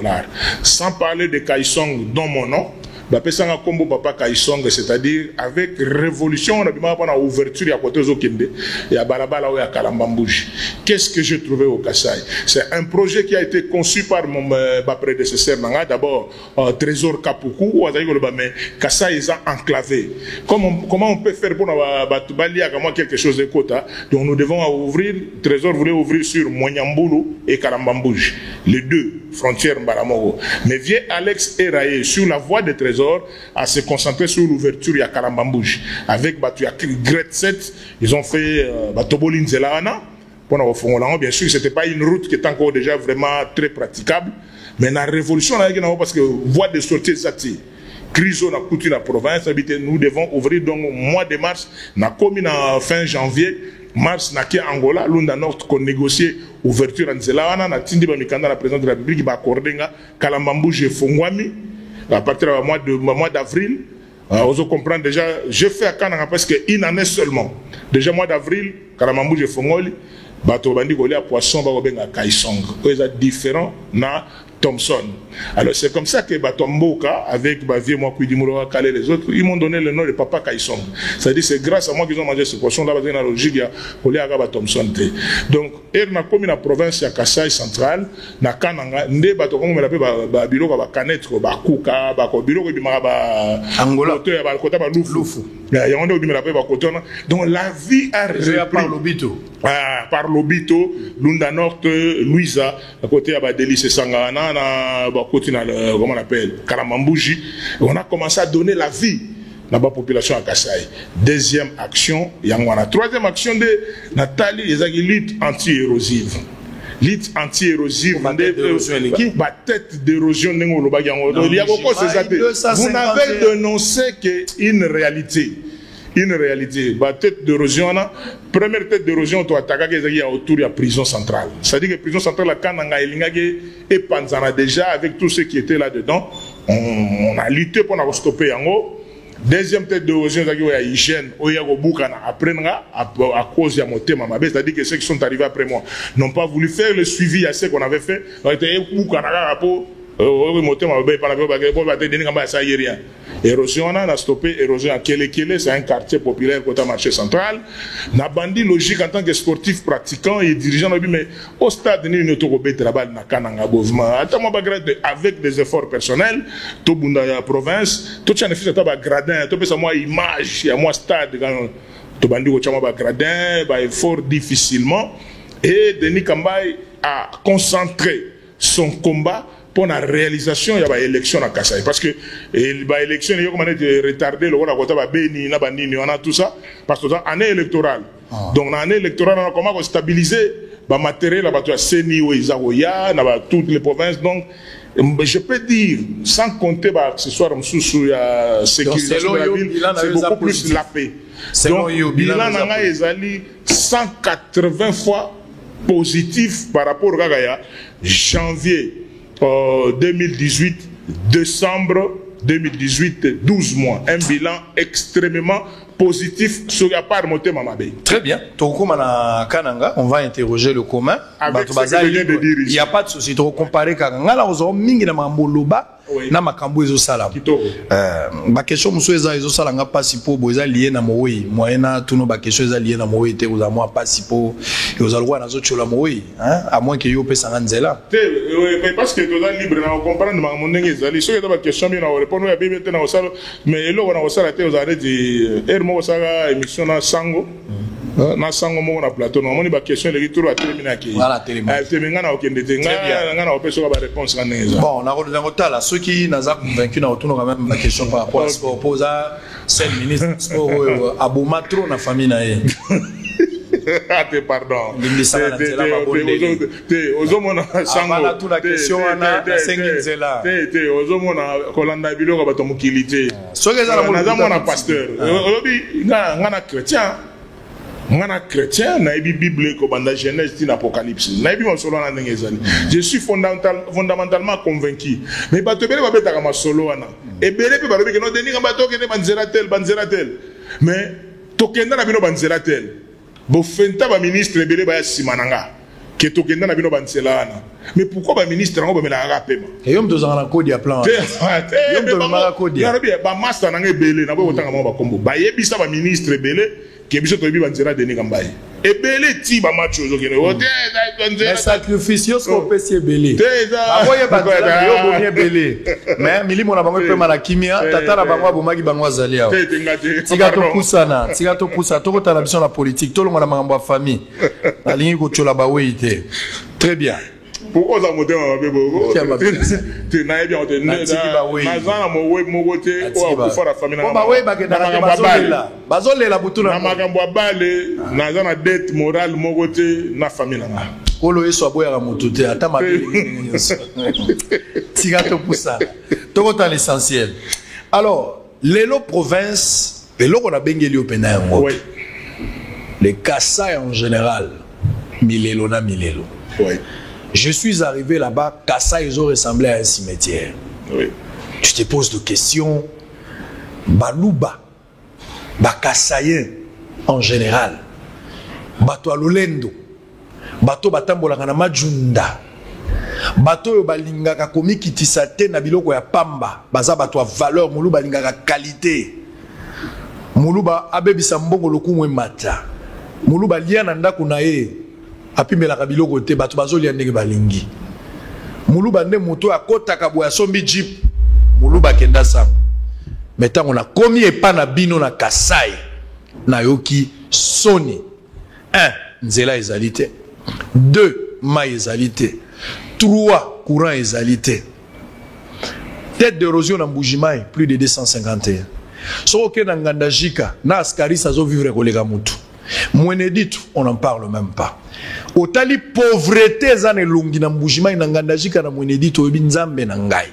Sans parler de Kaïsong, dont mon nom, bapesanga kombo papa Kaisonga, c'est-à-dire avec révolution on a bien pas ouverture ya côté Zokende ya balabala ou ya Kalambambouji. Qu'est-ce que j'ai trouvé au Kasaï? C'est un projet qui a été conçu par mon prédécesseur nanga d'abord Trésor Kapuku ou mais Kasaï est enclavé. Comment on peut faire pour batubalia comme quelque chose de quota? Donc nous devons ouvrir, Trésor voulait ouvrir sur Moyambulu et Kalambambouji, les deux frontières Mbaramogo. Mais vieux Alex Eraye sur la voie de Trésor à se concentrer sur l'ouverture à Kalambambouji. Avec Batu Gret 7, ils ont fait Batobolin Zelana. Bien sûr, ce n'était pas une route qui est encore déjà vraiment très praticable. Mais la révolution, parce que voie de sortie Zati. Crise na coutu la province, nous devons ouvrir donc au mois de mars, na commune en fin janvier, mars na ke Angola Lunda Nord qu'on négocier ouverture en nzela wana na tindi ba mikanda la président de la République ba accorder Kalamambu je fongwami à partir du mois d'avril. Vous comprenez déjà, je fais à Kananga presque une année seulement. Déjà mois d'avril, Kalamambu je fongoli, bato bandi golé à poisson ba obenga Kaisong. C'est différent na Thompson. Alors c'est comme ça que Batomboka, avec Bavier, moi, Kuidimuro, Kale, les autres, ils m'ont donné le nom de Papa Kaisong. C'est-à-dire c'est grâce à moi qu'ils ont mangé ce poisson là, dans la logique, il y a Thompson. Donc, erna comme la province ya Kasai centrale, na Kananga, nde bato comme la paix, biro ba Kanetre, ba Kuka, ba Biro qui ba Angola, ba Kota ba Lufu. Il y a un de la paix, ba Kotona. Donc la vie a repris par l'Obito. Par l'Obito, Lunda Nord, Louisa, à côté à Délice Sangana, comment on appelle, Kalamambuji. On a commencé à donner la vie à la population à Kasaï. Deuxième action, Yangwana. Troisième action de Nathalie, les lutte anti-érosive. Lutte anti-érosive. Tête d'érosion. Vous n'avez dénoncé qu'une réalité. Une réalité. La tête d'érosion, première tête d'érosion, tu attaques autour de la prison centrale. C'est-à-dire que la prison centrale, la Kananga et Panzana déjà, avec tous ceux qui étaient là-dedans, on a lutté pour nous stopper en haut. Deuxième tête d'érosion, c'est-à-dire qu'il y a hygiène, il y a à cause de mon thème, c'est-à-dire que ceux qui sont arrivés après moi n'ont pas voulu faire le suivi à ce qu'on avait fait. Érosion, on a stoppé érosion à Kelekele, c'est un quartier populaire côté marché central. Na bandi logique en tant que sportif pratiquant et dirigeant, mais au stade ni une autoroute là-bas na Kananga Bovma. Avec des efforts personnels, tout bunda la province, tout ça ne fait pas gradin, tout ça moi image, il y a moi stade tout bandi ko chama ba gradin, ba effort difficilement et Denis Kambay a concentré son combat pour la réalisation de l'élection à Kasaï. Parce que l'élection, il y a retardé, on a tout ça, parce que c'est une année électorale. Donc, dans l'année électorale, on a comment stabiliser le matériel, toutes les provinces. Donc, je peux dire, sans compter l'accessoire sous la sécurisation de la ville, c'est beaucoup plus la paix. Donc, le bilan est 180 fois positif par rapport à janvier 2018, décembre 2018, 12 mois. Un bilan extrêmement positif sur la part de Mamabé. Très bien. On va interroger le commun. Avec ce que je viens de dire ici. Il n'y a pas de souci. Tu comparer Kananga, là, on a mingi na Mamboloba. Na makambo ezo sala ba question muso ezo sala nga pasipo boza lié na moyi moyena tuno ba question eza lié na moyi te oza moi pasipo et oza lwa nazo chola moyi hein à moins que yo pesa nzela te parce que toza libre na comprendre ma mondenge ezali so yeba question bien na répondre ya bibi te na osala mais eloko na osala te oza redi mo osala émission na sango na sango mo na plateau na moni ba question le retour à terminer ki voilà terminer na okende te nga na opeso ba réponse na neza bon na ko dans tala ceux qui n'a convaincu na autour quand même ma question par rapport à sport posa c'est le ministre sport aboma trop na famille na ye pardon ozomona sango toute la question na sengenzela ozomona kolanda biloko bato mokili te soki eza na pasteur olobi nga na chrétien ngana chrétien na ebi bible ko banda Genèse tin Apocalypse na ebi masolo na ndenge ezali je suis fondamentalement convaincu mais bato bele babetaka masolo wana ebele pe balobi ke no deninga bato ke ne banzela tel mais tokenda na bino banzela tel bo fenta ba ministre ebele ba simananga ke tokenda na bino banzela wana mais pourquoi ba ministre ngo bamela ka pema et yom tozanga na code ya plan yom tozanga code ya ba master na ebele na bo tanga mo ba kombo ba yebisa ba ministre ebele qui est tobi banzera Denis Kambaye et belé ti ba match ozokene ote mais sacrificieux ko pesi belé aboye banzera yo bonye belé mais milimo na bango pe mala kimia tata na bango abomaki bango azali awo tika to poussa to kota na biso na politique to longa na makambo ya famille na lingi ko chola ba weite très bien. Pourquoi ça monte ma bébé? Tu n'as bien entendu. Nazana mowe mogote ou akufa la famille. Ba we ba ke bazole la butuna. Na makambo bale nazana dette morale mogote na famille na. Kolo eso aboya ka motote ata mabeli. Tika to poussa. To kota l'essentiel. Alors, lelo province, lelo ko na bengeli opena yango. Oui. les Kassai en général, Milelo na Milelo. Oui. Je suis arrivé là-bas, Kassai, ils ont ressemblé à un cimetière. Oui. Tu te poses des questions. Baluba, Bakassayen en général, Bato Alolendo, Bato Batambolaka na Majunda, Bato Balingaka komi kitisate na biloko ya pamba, baza bato a valeur, mulu balingaka qualité. Muluba abebisa mbongo lokumwe mata. Muluba liana ndako na ye apimelaka biloko te bato bazolia ndenge balingi. Muluba nde moto akotaka boya sombi jeep. Muluba kenda sango. Mettons on a commis pas na bino na Kassai na yoki soni. 1. Nzela ezalité. 2. Ma ezalité. 3. Courant ezalité. Tête d'érosion na Mbujimai plus de 251. Soko na Ngandajika na askari sazo vivre kolega mutu. Mweneditu on n'en parle même pas. Otali pauvreté za ne longi na Mbujimai na Ngandajika na Mweneditu obi nzambe na ngai.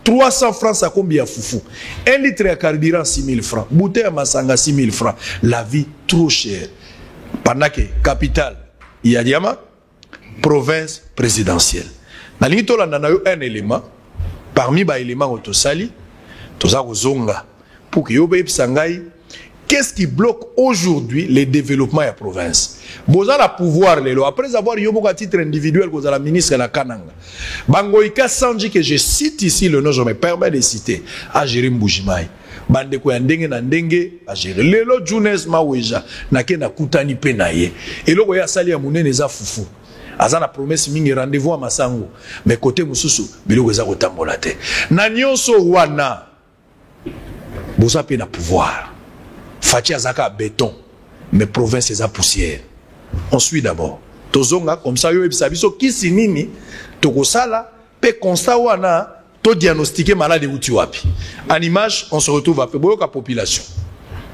300 francs, ça combien fou? 1 litre de carburant, 6 000 francs. Bouteille à Masanga, 6 000 francs. La vie trop chère. Pendant que capitale, il y a diamant, province présidentielle. Dans l'Intola, on a un élément. Parmi les éléments autosali, tout ça, zonga. Pour que yobe sangai, qu'est-ce qui bloque aujourd'hui le développement de la province? Vous avez le pouvoir, après avoir eu à titre individuel, vous avez la ministre de la Kananga. Bangoïka Sanji, que je cite ici le nom, je me permets de citer, à Jérim Mbujimai. Bande ko ndenge na ndenge a gérer lelo Jones Maweja na ke na kutani pe na ye eloko ya sali ya munene za fufu azana promesse mingi rendez-vous à Masango mais côté mususu biloko za kotambola te na nyonso wana boza pe na pouvoir Fati azaka béton mais province eza poussière. On suit d'abord tozonga comme ça yo ebisa biso kisi nini tokosala pe constat wana to diagnostiquer malade uti wapi. En image, on se retrouve à Peboyoka population.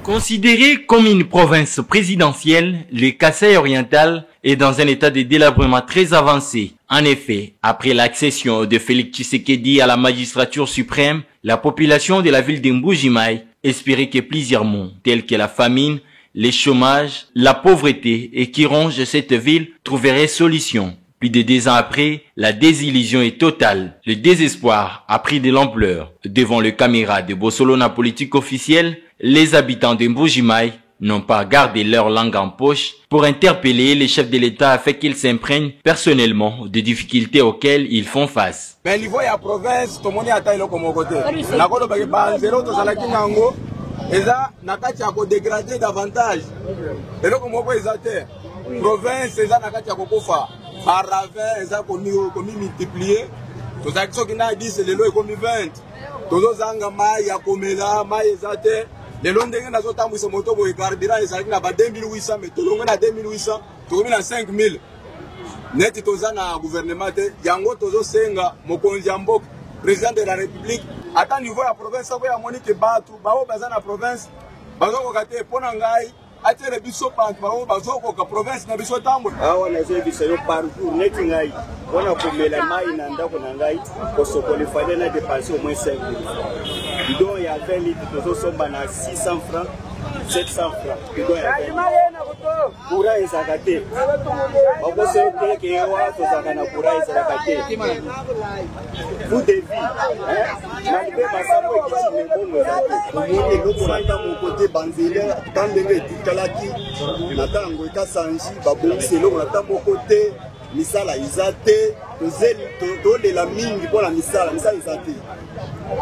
Considéré comme une province présidentielle, le Kassai oriental est dans un état de délabrement très avancé. En effet, après l'accession de Félix Tshisekedi à la magistrature suprême, la population de la ville de Mbujimai espérait que plusieurs maux, tels que la famine, le chômage, la pauvreté et qui rongent cette ville trouveraient solution. Plus de 2 ans après, la désillusion est totale. Le désespoir a pris de l'ampleur. Devant le caméra de Bossolona politique officielle, les habitants de Mbujimai n'ont pas gardé leur langue en poche pour interpeller les chefs de l'État afin qu'ils s'imprègnent personnellement des difficultés auxquelles ils font face. Mais niveau de la province, tout le monde a été comme côté. La côte de Banzero, tout ça, la Kinango, et ça, Nakati a dégradé davantage. Et là, comme on peut les province, c'est ça, Nakati a kofa. Par ravin, ils ont commis multiplié. Tous les actions qui n'ont dit c'est le lot est commis 20. Tous les gens qui ont commis là, ils ont été. Les lots de gens qui ont été moto pour garder là, ils ont été 2800, mais tout le monde a 2800, tout le monde a 5000. Net tous les gouvernement, Yango tous les senga, Mokonzi Ambok, président de la République. À tant niveau de la province, il y a Monique Batu, Bao Bazan la province, Bazo Kokate, Ponangai. Atire biso bantu ba bazoko ka province na biso tambo awa na zebi selo par jour neti ngai wana komela mai na ndako na ngai ko sokoli fallait na dépenser au moins 5 000 francs bidon ya 20 litres tozo somba na 600 francs 700 francs bidon ya pura ezakate bako se ke wa to zakana pura ezakate vous de vie malgré basango kiti ne bomo za ko fanda mon côté banzela tandenge tikalaki na tango eta sanji babongisi eloko na tango côté misala izate tozeli la mingi pour la misala izate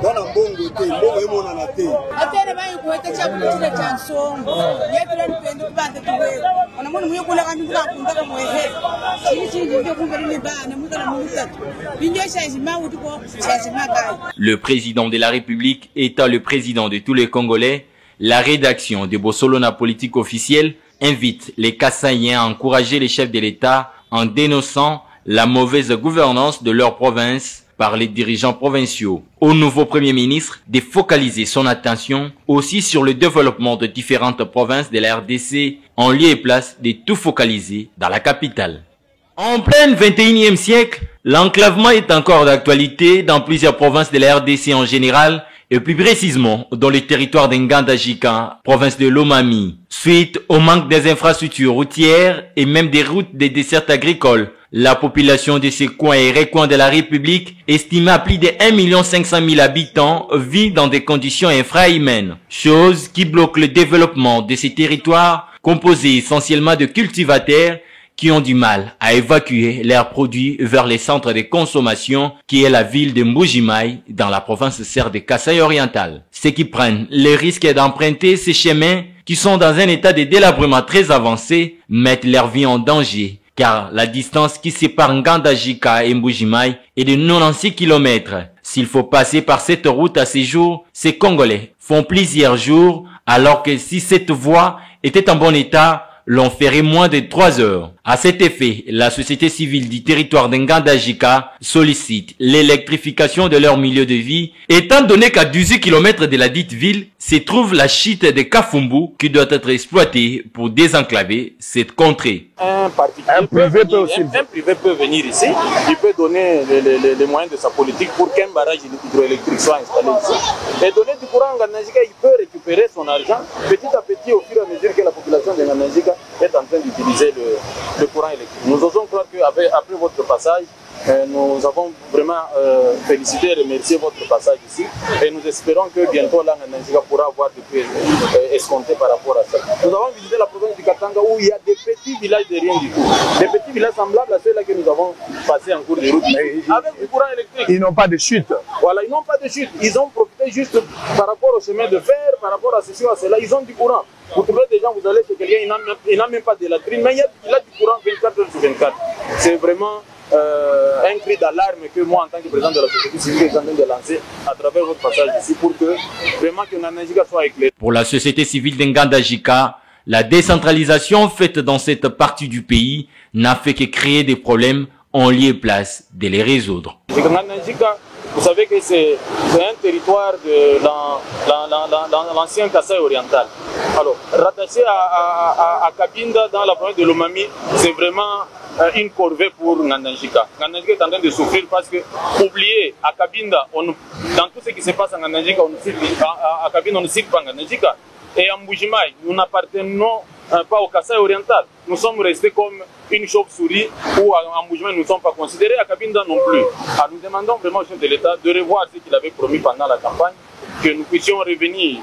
dans la bongo te bongo emona na te atere bayi kuweka cha kutile cha nsongo yetu le mpendo kubande tuwe ona mwana muye kula kandi kula kundaka mwehe chichi ndio kumbeli ni bana mutana mutatu binje changement utiko changement kai. Le président de la République étant le président de tous les Congolais, la rédaction de Bossolona politique officielle invite les Kassaïens à encourager les chefs de l'État en dénonçant la mauvaise gouvernance de leur province par les dirigeants provinciaux. Au nouveau Premier ministre de focaliser son attention aussi sur le développement de différentes provinces de la RDC en lieu et place de tout focaliser dans la capitale. En plein 21e siècle, l'enclavement est encore d'actualité dans plusieurs provinces de la RDC en général et plus précisément dans le territoire d'Nganda-Jika, province de Lomami, suite au manque des infrastructures routières et même des routes des dessertes agricoles. La population de ces coins et recoins de la République, estimée à plus de 1 500 000 habitants, vit dans des conditions infrahumaines, chose qui bloque le développement de ces territoires composés essentiellement de cultivateurs qui ont du mal à évacuer leurs produits vers les centres de consommation qui est la ville de Mbujimai dans la province serbe de Kasaï oriental. Ceux qui prennent le risque d'emprunter ces chemins qui sont dans un état de délabrement très avancé mettent leur vie en danger car la distance qui sépare Nganda-Jika et Mbujimai est de 96 km. S'il faut passer par cette route à ces jours, ces Congolais font plusieurs jours alors que si cette voie était en bon état, l'on ferait moins de 3 heures. À cet effet, la société civile du territoire d'Nganda-Jika sollicite l'électrification de leur milieu de vie, étant donné qu'à 18 km de la dite ville se trouve la chute de Kafumbu qui doit être exploitée pour désenclaver cette contrée. Un privé peut venir ici, il peut donner les moyens de sa politique pour qu'un barrage hydroélectrique soit installé ici. Et donner du courant à Nganda-Jika, il peut récupérer son argent petit à petit au fur et à mesure que la population de Nganda-Jika est en train d'utiliser le courant électrique. Nous osons croire qu'après votre passage, nous avons vraiment félicité et remercié votre passage ici et nous espérons que bientôt Nganda-Jika pourra avoir du peu escompté par rapport à ça. Nous avons visité la province du Katanga où il y a des petits villages de rien du tout. Des petits villages semblables à ceux-là que nous avons passés en cours de route avec du courant électrique. Ils n'ont pas de chute. Voilà, ils n'ont pas de chute. Ils ont profité juste par rapport au chemin de fer, par rapport à ceci ou à cela. Ils ont du courant. Vous trouvez des gens, vous allez chez quelqu'un, il n'a même pas de latrine, mais il a du courant 24 heures sur 24. C'est vraiment un cri d'alarme que moi, en tant que président de la société civile, je suis en train de lancer à travers votre passage ici pour que vraiment que Nganda-Jika soit éclairé. Pour la société civile d'Nganda-Jika, la décentralisation faite dans cette partie du pays n'a fait que créer des problèmes en lieu et place de les résoudre. Nganda-Jika, vous savez que c'est un territoire dans l'ancien Kasaï oriental. Alors, rattaché à Kabinda dans la province de Lomami, c'est vraiment une corvée pour Nganda-Jika. Nganda-Jika est en train de souffrir parce que, oubliez, à Kabinda, dans tout ce qui se passe à Nganda-Jika, à Kabinda, on ne cite pas Nganda-Jika. Et à Mbujimai, nous n'appartenons pas au Kasaï oriental. Nous sommes restés comme une chauve-souris où à Mbujimai nous ne sommes pas considérés, à Kabinda non plus. Alors nous demandons vraiment au chef de l'État de revoir ce qu'il avait promis pendant la campagne, que nous puissions revenir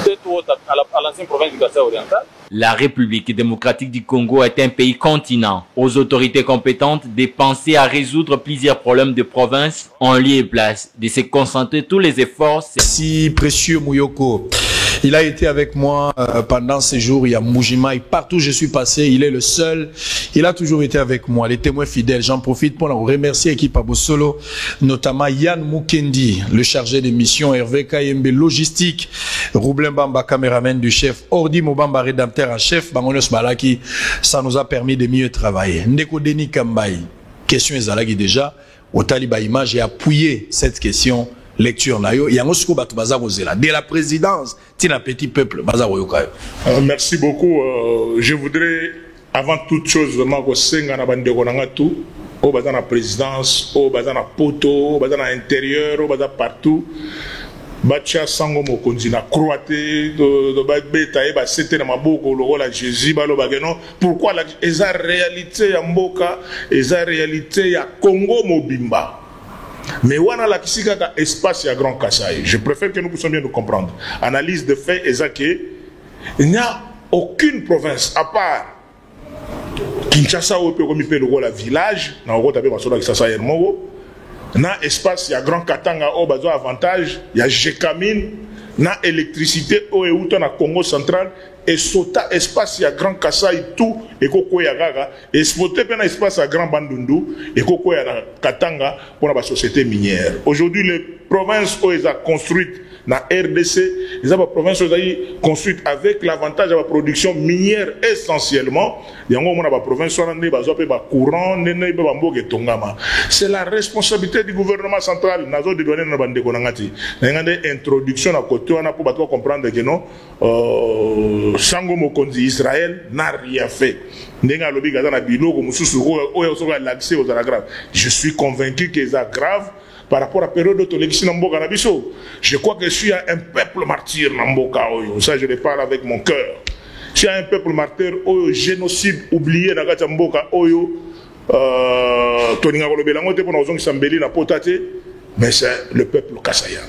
tête haute à l'ancienne province du Kasaï oriental. La République démocratique du Congo est un pays continent. Aux autorités compétentes de penser à résoudre plusieurs problèmes de province en lieu et place, de se concentrer tous les efforts. Si précieux Mouyoko. Il a été avec moi pendant ces jours, il y a Mbujimai, partout où je suis passé, il est le seul. Il a toujours été avec moi, les témoins fidèles. J'en profite pour remercier l'équipe Abosolo, notamment Yann Mukendi, le chargé de mission, Hervé Kayembe, logistique, Roublin Bamba, caméraman du chef, Ordi Mobamba, rédempteur en chef, Bangonos Balaki. Ça nous a permis de mieux travailler. Ndeko Deni Kambaï, question Ezalagi déjà, au Taliba Image, et appuyer cette question. Lecture nayo yango siko bato baza kozela de la présidence tina petit peuple baza koyoka. Merci beaucoup. Je voudrais avant toute chose vraiment ko senga na bandeko nanga tout au baza na présidence, au baza na poto, au baza na intérieur, au baza partout. Bacha sango mokonzi na croate de beta e ba c'était na maboko lokola Jésus balo bageno. Pourquoi la eza réalité ya mboka, eza réalité ya Congo mobimba. Mais wana la kisika ka espace ya Grand Kasaï. Je préfère que nous puissions bien nous comprendre. Analyse de fait est que il n'y a aucune province à part Kinshasa ou le village, na oko tabe masola Kinshasa yermogo, na espace ya Grand Katanga au bazo avantage, ya Jekamine, na électricité au euta na Congo central et sota espace ya Grand Kasaï tout et koko ya gaga et spoté pena espace à Grand Bandundu et koko ya Katanga pour la société minière. Aujourd'hui les provinces où ils ont construites na RDC, les provinces où ils ont construites avec l'avantage de la production minière essentiellement. C'est la responsabilité du gouvernement central. Introduction à côté, on a pour comprendre que non, Sango Mokonzi Israël n'a rien fait. Je suis convaincu que c'est grave. par rapport à la période de l'élection Namboka Nabiso. Je crois que je suis un peuple martyr Namboka Oyo. Ça, je le parle avec mon cœur. Je suis un peuple martyr Oyo, génocide oublié dans Namboka Oyo. Toninga Kolobelango te pour nous sambeli na potate, mais c'est le peuple Kassaïa.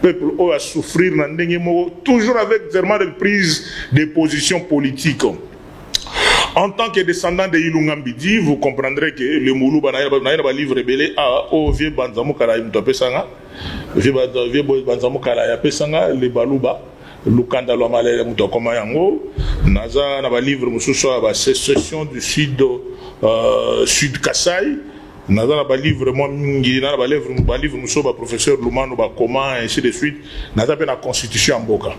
Le peuple Oyo a souffrir dans Ndengemo, toujours avec vraiment des prises de positions politiques. En tant que descendant de Ilungambidi, vous comprendrez que le Moulou Banaya livre rebelle a au vieux Banzamo Kala Mutapesanga, vieux Banzamo Kala Pesanga, le Baluba, Lukanda Lomale Mutokoma Yango, Naza Naba livre Moussoua, la sécession du Sud Kassai, Naza Naba livre Mingi, Naba livre Moussoua, professeur Lumano Bakoma, ainsi de suite, Naza la constitution en Boka.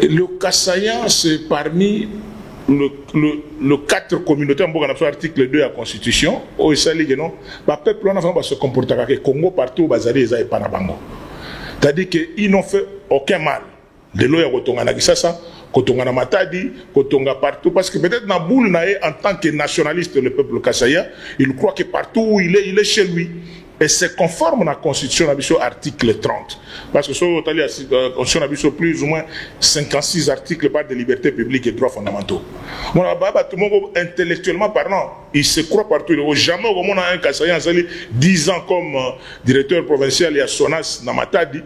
Le Kassaïen, c'est parmi le 4 communautés en article 2 de la Constitution, où il s'agit que non, le peuple va se comporter comme le Congo partout, c'est-à-dire qu'ils n'ont fait aucun mal. De l'eau, il y a Kisasa, Kotonga Matadi, Kotonga partout, parce que peut-être dans boule en tant que nationaliste, le peuple Kassaya, il croit que partout où il est chez lui. Et c'est conforme à la Constitution, article 30. Parce que sur la Constitution, plus ou moins 56 articles par des libertés publiques et droits fondamentaux. Bon, tout le monde, intellectuellement parlant, il se croit partout. Il n'y a jamais un Kassaïen 10 ans comme directeur provincial et à Sonas, Namatadi,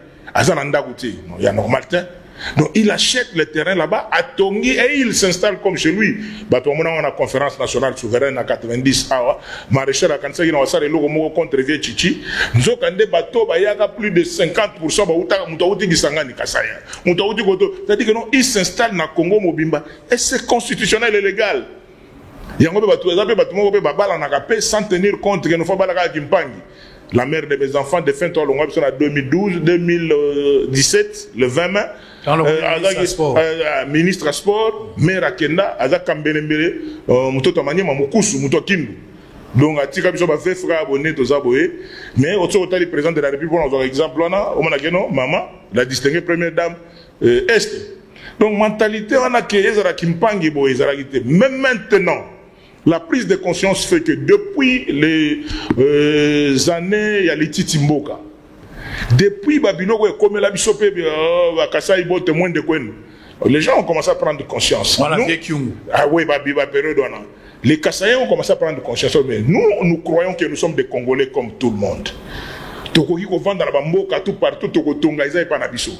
il y a normal. Donc il achète le terrain là-bas à Tongi et il s'installe comme chez lui. On a la conférence nationale souveraine en 90. Maréchal a cancer, il a passé le logo contre Vieux Chichi. Nous avons des bateaux, il y a plus de 50%. C'est-à-dire que non, il s'installe dans le Congo Mobimba et c'est constitutionnel et légal. Il y a des bateaux sans tenir compte que nous faisons la Kimpangi. La mère de mes enfants défunte en 2012, 2017, le 20 mai. Ministre à sport, maire à Kenda, Aza Kambelembele, Mutoto Mani, Mamukusu, Mutokindu. Donc, à Tika Biso, fait frère abonné, tous abonnés. Mais, au le président de la République, on a un exemple, on a maman, la distinguée première dame Est. Donc, mentalité, on a que Ezra Kimpangi, même maintenant. La prise de conscience fait que depuis les années, il y a les Titimboka. Depuis Babino, comme la Bissopé, témoin de quoi les gens ont commencé à prendre conscience. Ah oui, période. Les Kassaïens ont commencé à prendre conscience. Mais nous croyons que nous sommes des Congolais comme tout le monde. Tokoki ko vendre la Mboka tout partout, Tokotonga, ils pas na biso.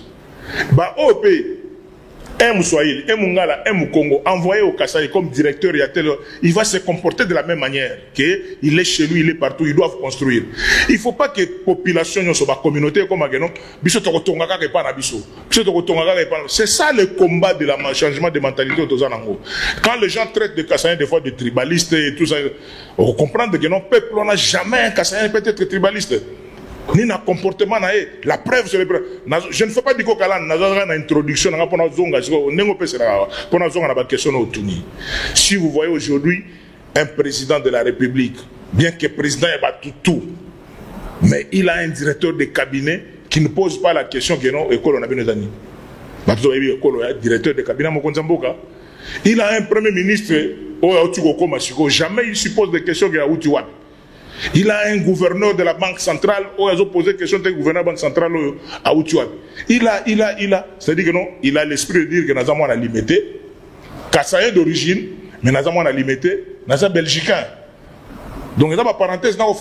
Ba OP. Un Moussoaïl, un Mungala, un Congo, envoyé au Kassai comme directeur, il va se comporter de la même manière. Il est chez lui, il est partout, ils doivent construire. Il ne faut pas que la population soit la communauté comme Ageno, c'est ça le combat de la changement de mentalité au Tozanango. Quand les gens traitent de Kassaïens des fois de tribalistes et tout ça, on comprend que non, peuple, on n'a jamais un Kassaïen peut être tribaliste. Ni na comportement na la preuve c'est le preuve. Je ne fais pas du cocalan na introduction na pona zonga nengo pesera pona zonga na ba question autouni. Si vous voyez aujourd'hui un président de la République, bien que président est pas tout, mais il a un directeur de cabinet qui ne pose pas la question que non école on a bien nos amis. Bato école directeur de cabinet Mokonza Mboka. Il a un premier ministre au Autugoko Masiko, jamais il se pose des questions que Autiwa. Il a un gouverneur de la Banque centrale, où ils ont posé la question du gouverneur de la Banque centrale à Outiouab. Il a, c'est-à-dire que non, il a l'esprit de dire que nous avons la limité, Kassaïen d'origine, mais nous avons la limité, nous sommes belgicains. Donc, il y a une parenthèse, nous avons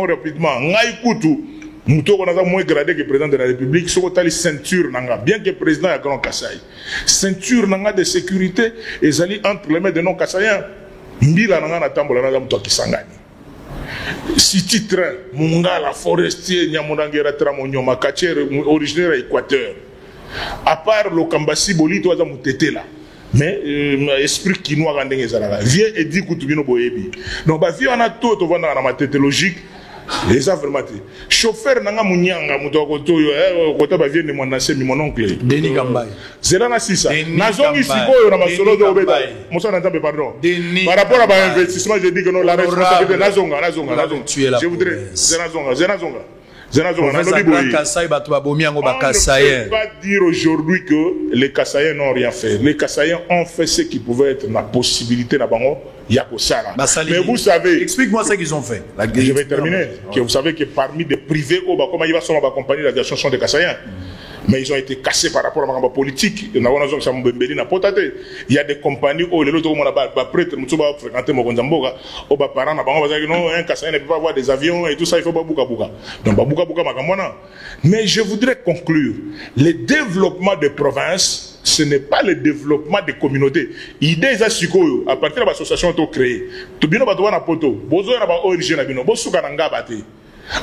rapidement. Nous avons moins gradé que le président de la République, sur la ceinture, bien que le président est grand Kassaï. Ceinture de sécurité, et ils entre les mains de non-Kassaïens. Mbila n'a tambola n'a pas Kisangani. City Train, Mungala, Forestier, Nyamundangera Tramonyo, Makacher, originaire Équateur. À part le Kambasi Boli, toi, tu là. Mais esprit qui nous a rendu Zara. Viens et dis que tu viens au Boébi. Donc, viens on a tout au vent dans ma tête logique. Les ça vraiment. Chauffeur nanga munyanga mutokoto kota ba vienne mon ancien mon oncle. Denis Gambay. Zera na sisa. Nazongi sikoyo na masolo do beta. Mosa na tambe pardon. Par rapport à l'investissement, je dis que non la responsabilité nazonga. Je voudrais Zera zonga. On ne peut pas dire aujourd'hui que les Kassaïens n'ont rien fait. Les Kassaïens ont fait ce qui pouvait être la possibilité d'abord. Mais vous savez... Explique-moi ce qu'ils ont fait. Je vais terminer. Que vous savez que parmi des privés, comment ils vont accompagner la gestion des Kassaïens. Mais ils ont été cassés par rapport à la politique. Il y a des compagnies où les autres prêtres ont fréquenté Mokonzamboga, où les parents non, un Kassaïen ne peut pas avoir des avions et tout ça, il faut pas bouka bouka. Donc, bouka bouka makamona. Mais je voudrais conclure. Le développement des provinces, ce n'est pas le développement des communautés. L'idée est à partir de l'association qui est créée. Tout bien, on va poto. Bozo na ba ONG na bino, bozo kananga bate.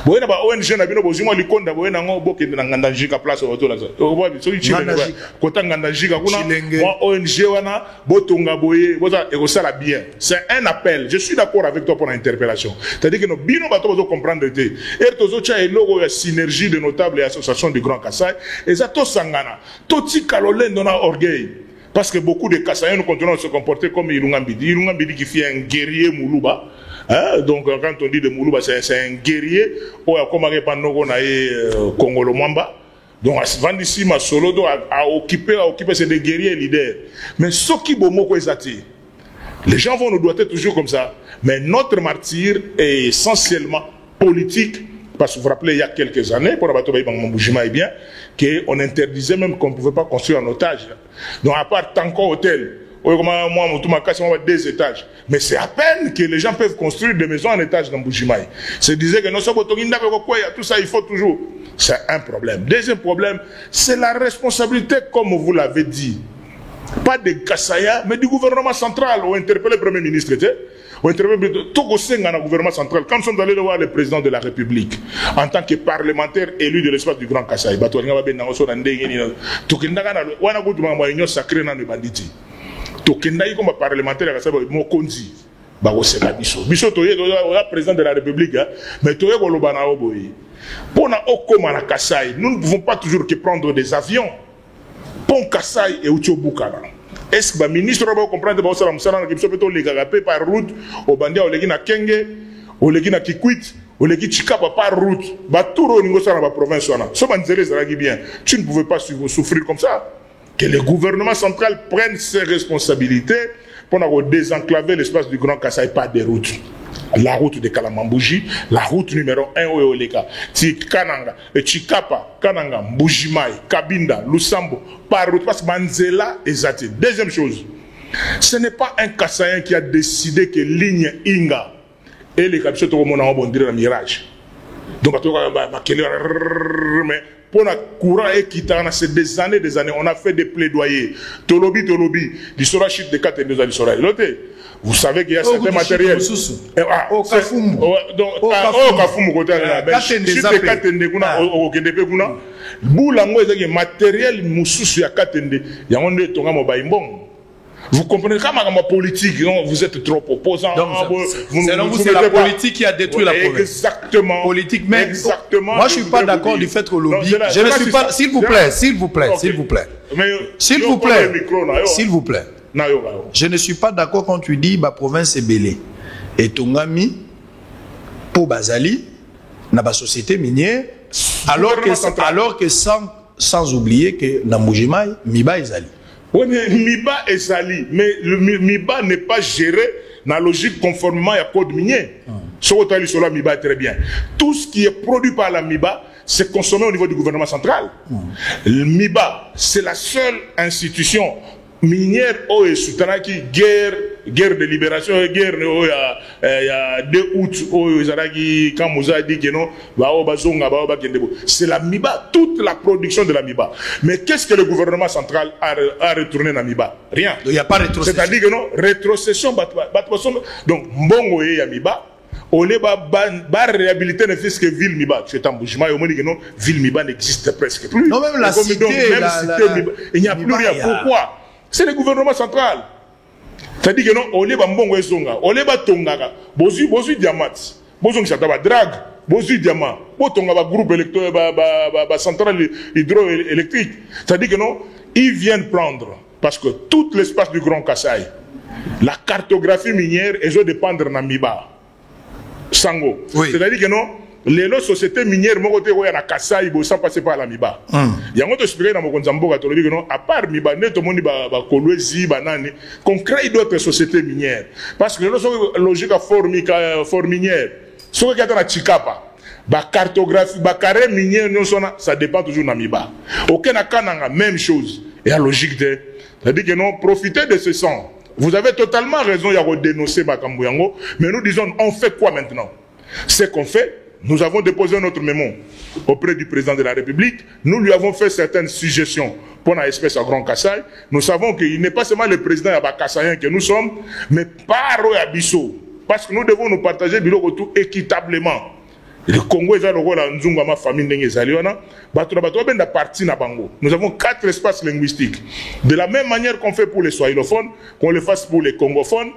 Boye na ba ONG na bino bozimo likonda boye na ngo boke na nganda jika place oto la. Oba so chilenge kota nganda jika kuna moi ONG wana botonga boye boza et ça la bien. C'est un appel. Je suis d'accord avec toi pour l'interpellation. C'est-à-dire que nos bino bato bozo comprendre te. Et tozo cha elogo ya synergie de notables et associations du Grand Kassai et ça to sangana. Toti kalolendo na orgueil. Parce que beaucoup de Kassaïens nous continuent à se comporter comme Ilunga Mbidi. Ilunga Mbidi qui fait un guerrier Moulouba. Hein? Donc quand on dit de Moulouba, c'est un guerrier. Ou à Komare Panogo Nae Kongolo Mwamba. Donc Vandissi Masolo a occupé c'est des guerriers leaders. Mais ce qui Bomoko Ezati, les gens vont nous doiter toujours comme ça. Mais notre martyr est essentiellement politique. Parce que vous vous rappelez, il y a quelques années, pour Abato Baïbang Mamboujima, bien, qu'on interdisait même qu'on ne pouvait pas construire un otage. Donc, à part Tanko Hôtel, moi, on 2 étages. Mais c'est à peine que les gens peuvent construire des maisons en étage dans Mboujimaï. C'est disait que non, tout ça, il faut toujours. C'est un problème. Deuxième problème, c'est la responsabilité, comme vous l'avez dit. Pas des Kassaïens, mais du gouvernement central. On interpellé le Premier ministre, on interpellé tout le gouvernement central. Quand nous sommes allés voir le président de la République, en tant que parlementaire élu de l'espace du Grand Kassai, Tokendai comme parlementaire à savoir Mokonzi Bagosela Biso. Biso toye président de la République, mais toye Golobana Oboyi. Pour na Okoma na Kassai, nous ne pouvons pas toujours que prendre des avions. Pont Kassai et Utioboukara. Est-ce que le ministre va comprendre que ça va être par route au Bandia, au Legina Kenge, au Legina Kikwit, au Legina Chikapa par route. Baturo Ningosa dans la province. Bien. Tu ne pouvais pas souffrir comme ça. Que le gouvernement central prenne ses responsabilités pour désenclaver l'espace du Grand Kassai par des routes. La route de Kalamambouji, la route numéro 1 au Oleka, Kananga, Chikapa, Kananga, Mbujimai, Kabinda, Lusambo, par route, parce que Manzela est zati. Deuxième chose, ce n'est pas un Kassaïen qui a décidé que ligne Inga et les capitaux de Romona vont dire un mirage. Donc, mais pour la courant et qui c'est des années, on a fait des plaidoyers. Tolobi, du Sora chute de 4 et 2 ans du Sora. Vous savez qu'il y a certains matériels. Au Kafumu. Donc, au Kafumu, côté la chute de 4 et 2 au Kendepe Kuna. Boulango, il y a matériel moussous, il y a 4 et 2. Il y a un de Tonga Mobaïmbong. Vous comprenez quand même ma politique, non, vous êtes trop opposant. C'est la politique qui a détruit la province. Exactement. Politique, mais exactement. Moi, je ne suis pas d'accord du fait que lobby. Je ne suis pas. S'il vous plaît, s'il vous plaît. Je ne suis pas d'accord quand tu dis ma province est belée. Et Tongami, pour Bazali, n'a pas société minière, alors que sans oublier que Namboujimai, Miba est Zali. Oui, mais Miba est sali. Mais le Miba n'est pas géré dans la logique conformément à code minier. Sur le Miba est très bien. Tout ce qui est produit par la Miba, c'est consommé au niveau du gouvernement central. Le Miba, c'est la seule institution minière où qui guerre de libération, guerre il y a 2 août quand Moussa dit que non, c'est la Miba, toute la production de la Miba. Mais qu'est-ce que le gouvernement central a retourné dans la Miba? Rien. Il n'y a pas de rétrocession. C'est-à-dire que non, rétrocession. Donc, Mbongo et Miba, on est réhabiliter ne fait que ville Miba. Tu es en Boujima et on dit que non, ville Miba n'existe presque plus. Non, même la cité, Miba, il n'y a plus rien. Pourquoi? C'est le gouvernement central. C'est-à-dire que non, on est Mbongo et Zonga, on est Tongaga, Bozu Diamat, Bozu Nshataba Drag, Bozu Diamant, Botonga groupe électoral, centrale hydroélectrique. C'est-à-dire que non, ils viennent prendre, parce que tout l'espace du Grand Kassai, la cartographie minière, ils vont dépendre de Namiba. Sango. Oui. C'est-à-dire que non, les sociétés minières mon côté na Kasai sans passer par la Miba. Il y a un autre expliqué dans mon Konzambo que non à part Miba ne tout le monde ba Kolwezi banane qu'on crée d'autres sociétés minières parce que les logique à forme minière ce qui est dans Chikapa ba cartographie ba carré minier ça dépend toujours na Miba. Aucun kananga même chose et la logique de c'est-à-dire que non profitez de ce sang. Vous avez totalement raison, il y a dénoncer Bakambuyango, mais nous disons, on fait quoi maintenant? Ce qu'on fait, nous avons déposé notre mémo auprès du président de la République, nous lui avons fait certaines suggestions pour l'espèce à Grand Kassai. Nous savons qu'il n'est pas seulement le président Kassaïen que nous sommes, mais par Abisso, parce que nous devons nous partager le retour équitablement. Le Congo est le rôle de ma famille nous avons 4 espaces linguistiques. De la même manière qu'on fait pour les swahilophones, qu'on le fasse pour les congophones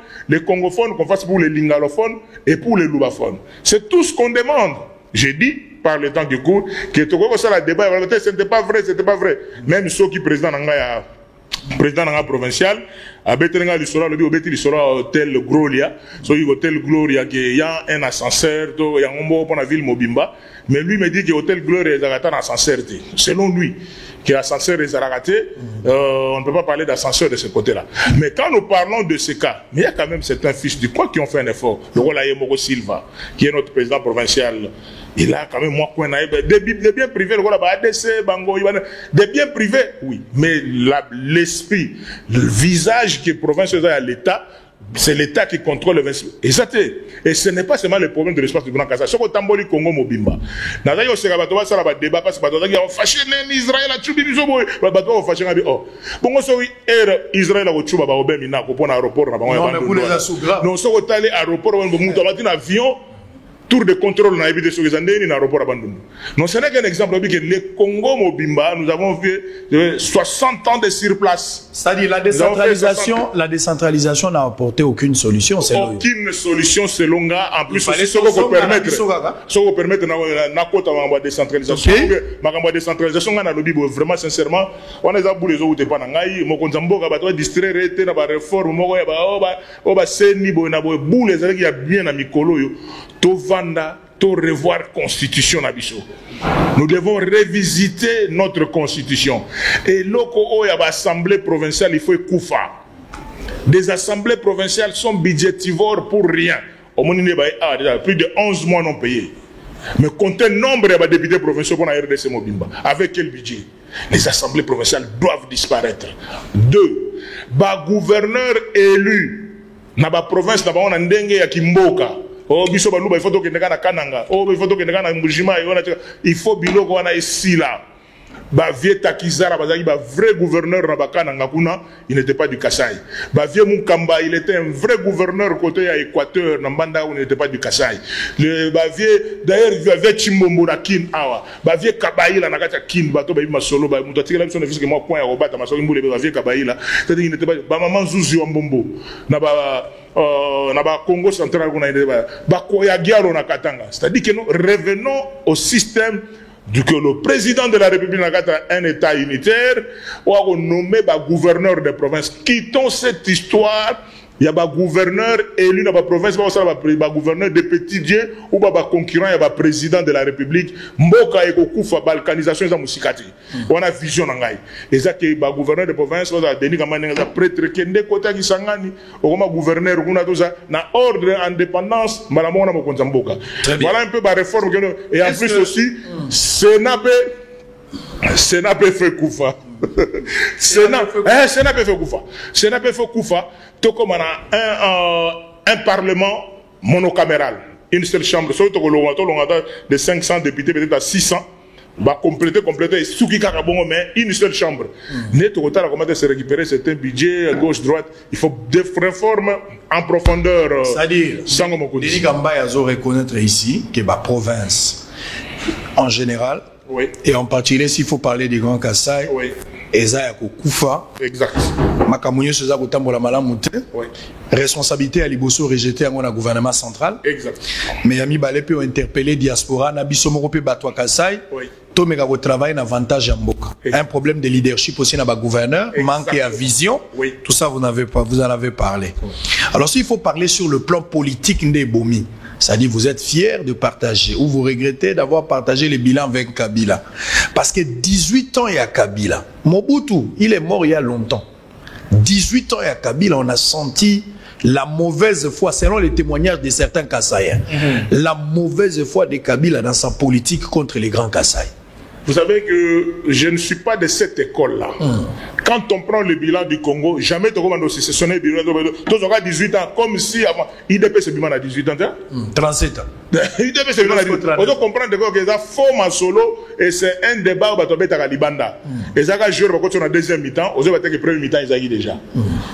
qu'on fasse pour les lingalophones et pour les lubaphones. C'est tout ce qu'on demande. J'ai dit, par le temps qui court, que tout le débat, c'était pas vrai. Même ceux qui président provincial, à Betenga l'histoire, le Béti l'histoire hôtel Gloria, so hôtel Gloria qui y a un ascenseur, il y a un mot pour la ville Mobimba, mais lui me dit que hôtel Gloria est un ascenseur. Selon lui, que l'ascenseur est raté, on ne peut pas parler d'ascenseur de ce côté-là. Mais quand nous parlons de ce cas, il y a quand même certains fils du coin qui ont fait un effort. Le rôle Moro Silva, qui est notre président provincial, il a quand même des biens privés, le rôle ADC, Bango, des biens privés, oui. Mais l'esprit, le visage qui est provincial à l'État, c'est l'État qui contrôle le 26. Et ce n'est pas seulement le problème de l'espace du Grand Kassai. C'est au Tamboli Congo Mobimba. Dans le débat, parce que fâché Israël a tué les hommes. Fâché bon, Israël a tué pour l'aéroport. Non, mais vous les assouvez. Nous sommes allés à l'aéroport, nous avons un avion. Tour de contrôle dans les sur les années, dans l'aéroport à Bandung. Non, ce n'est qu'un exemple, que le Congo Mobimba, nous avons fait 60 ans de sur place. C'est-à-dire la décentralisation n'a apporté aucune solution. Aucune solution selon gars. En plus, ce qu'on permettre la décentralisation. Ma décentralisation, on a lobby vraiment sincèrement. On a des les autres pas nangai. Mon konzambo va distraire, na ba réforme, mo ba seni bo na bo boule les qui a bien na mikolo yo. To vanda, to revoir constitution nabiso. Nous devons revisiter notre constitution. Et loko o ya ba assemblée provinciale, il faut koufa. Des assemblées provinciales sont budgétivores pour rien. Au moins plus de 11 mois non payés. Mais comptez le nombre de députés provinciaux pour la RDC Mobimba. Avec quel budget? Les assemblées provinciales doivent disparaître. 2. Ba gouverneur élu. Na ba province na ba on ndenge ya Kimboka. Oh, biso baluba il faut que ndeka na Kananga. Oh, il faut que ndeka na Mbujima. Il faut biloko wana ici là. Ba vie Takizara bazaki ba vrai gouverneur na Kananga kuna, il n'était pas du Kassai. Ba vie Mukamba, il était un vrai gouverneur côté à Équateur na Mbanda où il n'était pas du Kassai. Le ba vie d'ailleurs il y avait Chimbombo na Kin awa. Ba vie Kabaïla na kata Kin bato ba ima solo ba mutati la mission de fils que moi point à robata ma solo mbule ba vie Kabaïla. C'est-à-dire il n'était pas ba maman Zuzi wa Mbombo. Na ba Congo central kuna ba Koyagiaro na Katanga. C'est-à-dire que nous revenons au système que le président de la République a un État unitaire, ou a nommé gouverneur de province. Quittons cette histoire. Il y a un gouverneur élu dans la province, il y a un gouverneur de petit Dieu, ou un concurrent, il y a un président de la République. Mboka et Kokufa, balkanisation, il y a musikati. On a vision nangai. Et ça, il y a un gouverneur de province, il y a un prêtre qui est côté qui s'engage, ou un gouverneur, na ordre indépendance, malamona mokonzamboka. Voilà un peu la réforme. Et en plus aussi, Sénat peut faire Koufa. Sénat peut faire Koufa. Tout comme on a un parlement monocaméral, une seule chambre, surtout de 500 députés, peut-être à 600, va compléter, mais une seule chambre. Net au total, comment se récupérer certains budgets, gauche-droite, il faut des réformes en profondeur. C'est-à-dire, Denis Gamba a reconnaître ici que la province, en général, oui. Et en particulier s'il faut parler du Grand Kassai, oui. Eza Koufa. Exact. Makamounio Seza Kotambola Malamute. Oui. Responsabilité à Liboso rejetée à mon gouvernement central. Exact. Mais Yami Balepe ont interpellé diaspora Nabiso Morope Batwa Kassai. Oui. Tomega au travail un avantage en Mboka. Un problème de leadership aussi dans le gouverneur, manque à vision. Oui. Tout ça vous en avez parlé. Oui. Alors s'il faut parler sur le plan politique des Bomi, C'est-à-dire, vous êtes fiers de partager ou vous regrettez d'avoir partagé les bilans avec Kabila. Parce que 18 ans, il y a Kabila. Mobutu, il est mort il y a longtemps. 18 ans, il y a Kabila, on a senti la mauvaise foi, selon les témoignages de certains Kassaïens, la mauvaise foi de Kabila dans sa politique contre les grands Kassai. Vous savez que je ne suis pas de cette école-là. Quand on prend le bilan du Congo, jamais tu recommandes aussi, c'est le bilan. Tous aura 18 ans, comme si avant. IDP c'est bilan à 18 ans. 37 ans. IDP c'est bilan à 18 ans. On doit comprendre que c'est un faux masolo et c'est un débat où on va à Libanda. Et ça, quand je joue sur la deuxième mi-temps, on va dire que le premier mi-temps, ils ont déjà.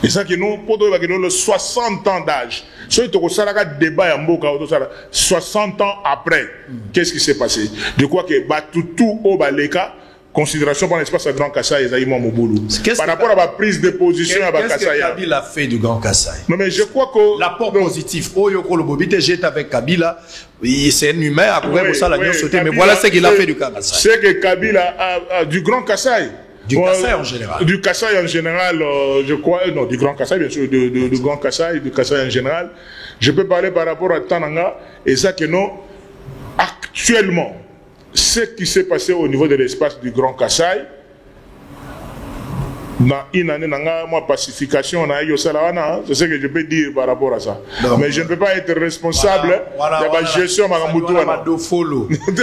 Et ça, que nous, pour nous, 60 ans d'âge. Si tu as un débat, 60 ans après, qu'est-ce qui s'est passé? De quoi que tout au Baleka, considération pour l'espace à Grand Kassai et Zaïma Moboulou. Par rapport à ma prise de position à Kassai. Qu'est-ce que Kabila a fait du Grand Kassai? Non, mais je crois que. L'apport positif. Oyoko Lobobite jette avec Kabila. C'est un humain, après ça, la sauté. Mais voilà ce qu'il a fait du Grand Kassai. C'est que Kabila a du Grand Kassai. Du Kassai en général. Du Kassai en général, je crois. Non, du Grand Kassai, bien sûr. Du Grand Kassai, du Kassai en général. Je peux parler par rapport à Tananga. Et ça que non, actuellement, ce qui s'est passé au niveau de l'espace du Grand Kassai, dans une année, moi, pacification, c'est ce que je peux dire par rapport à ça. Non, mais je ne peux pas être responsable de la gestion de ma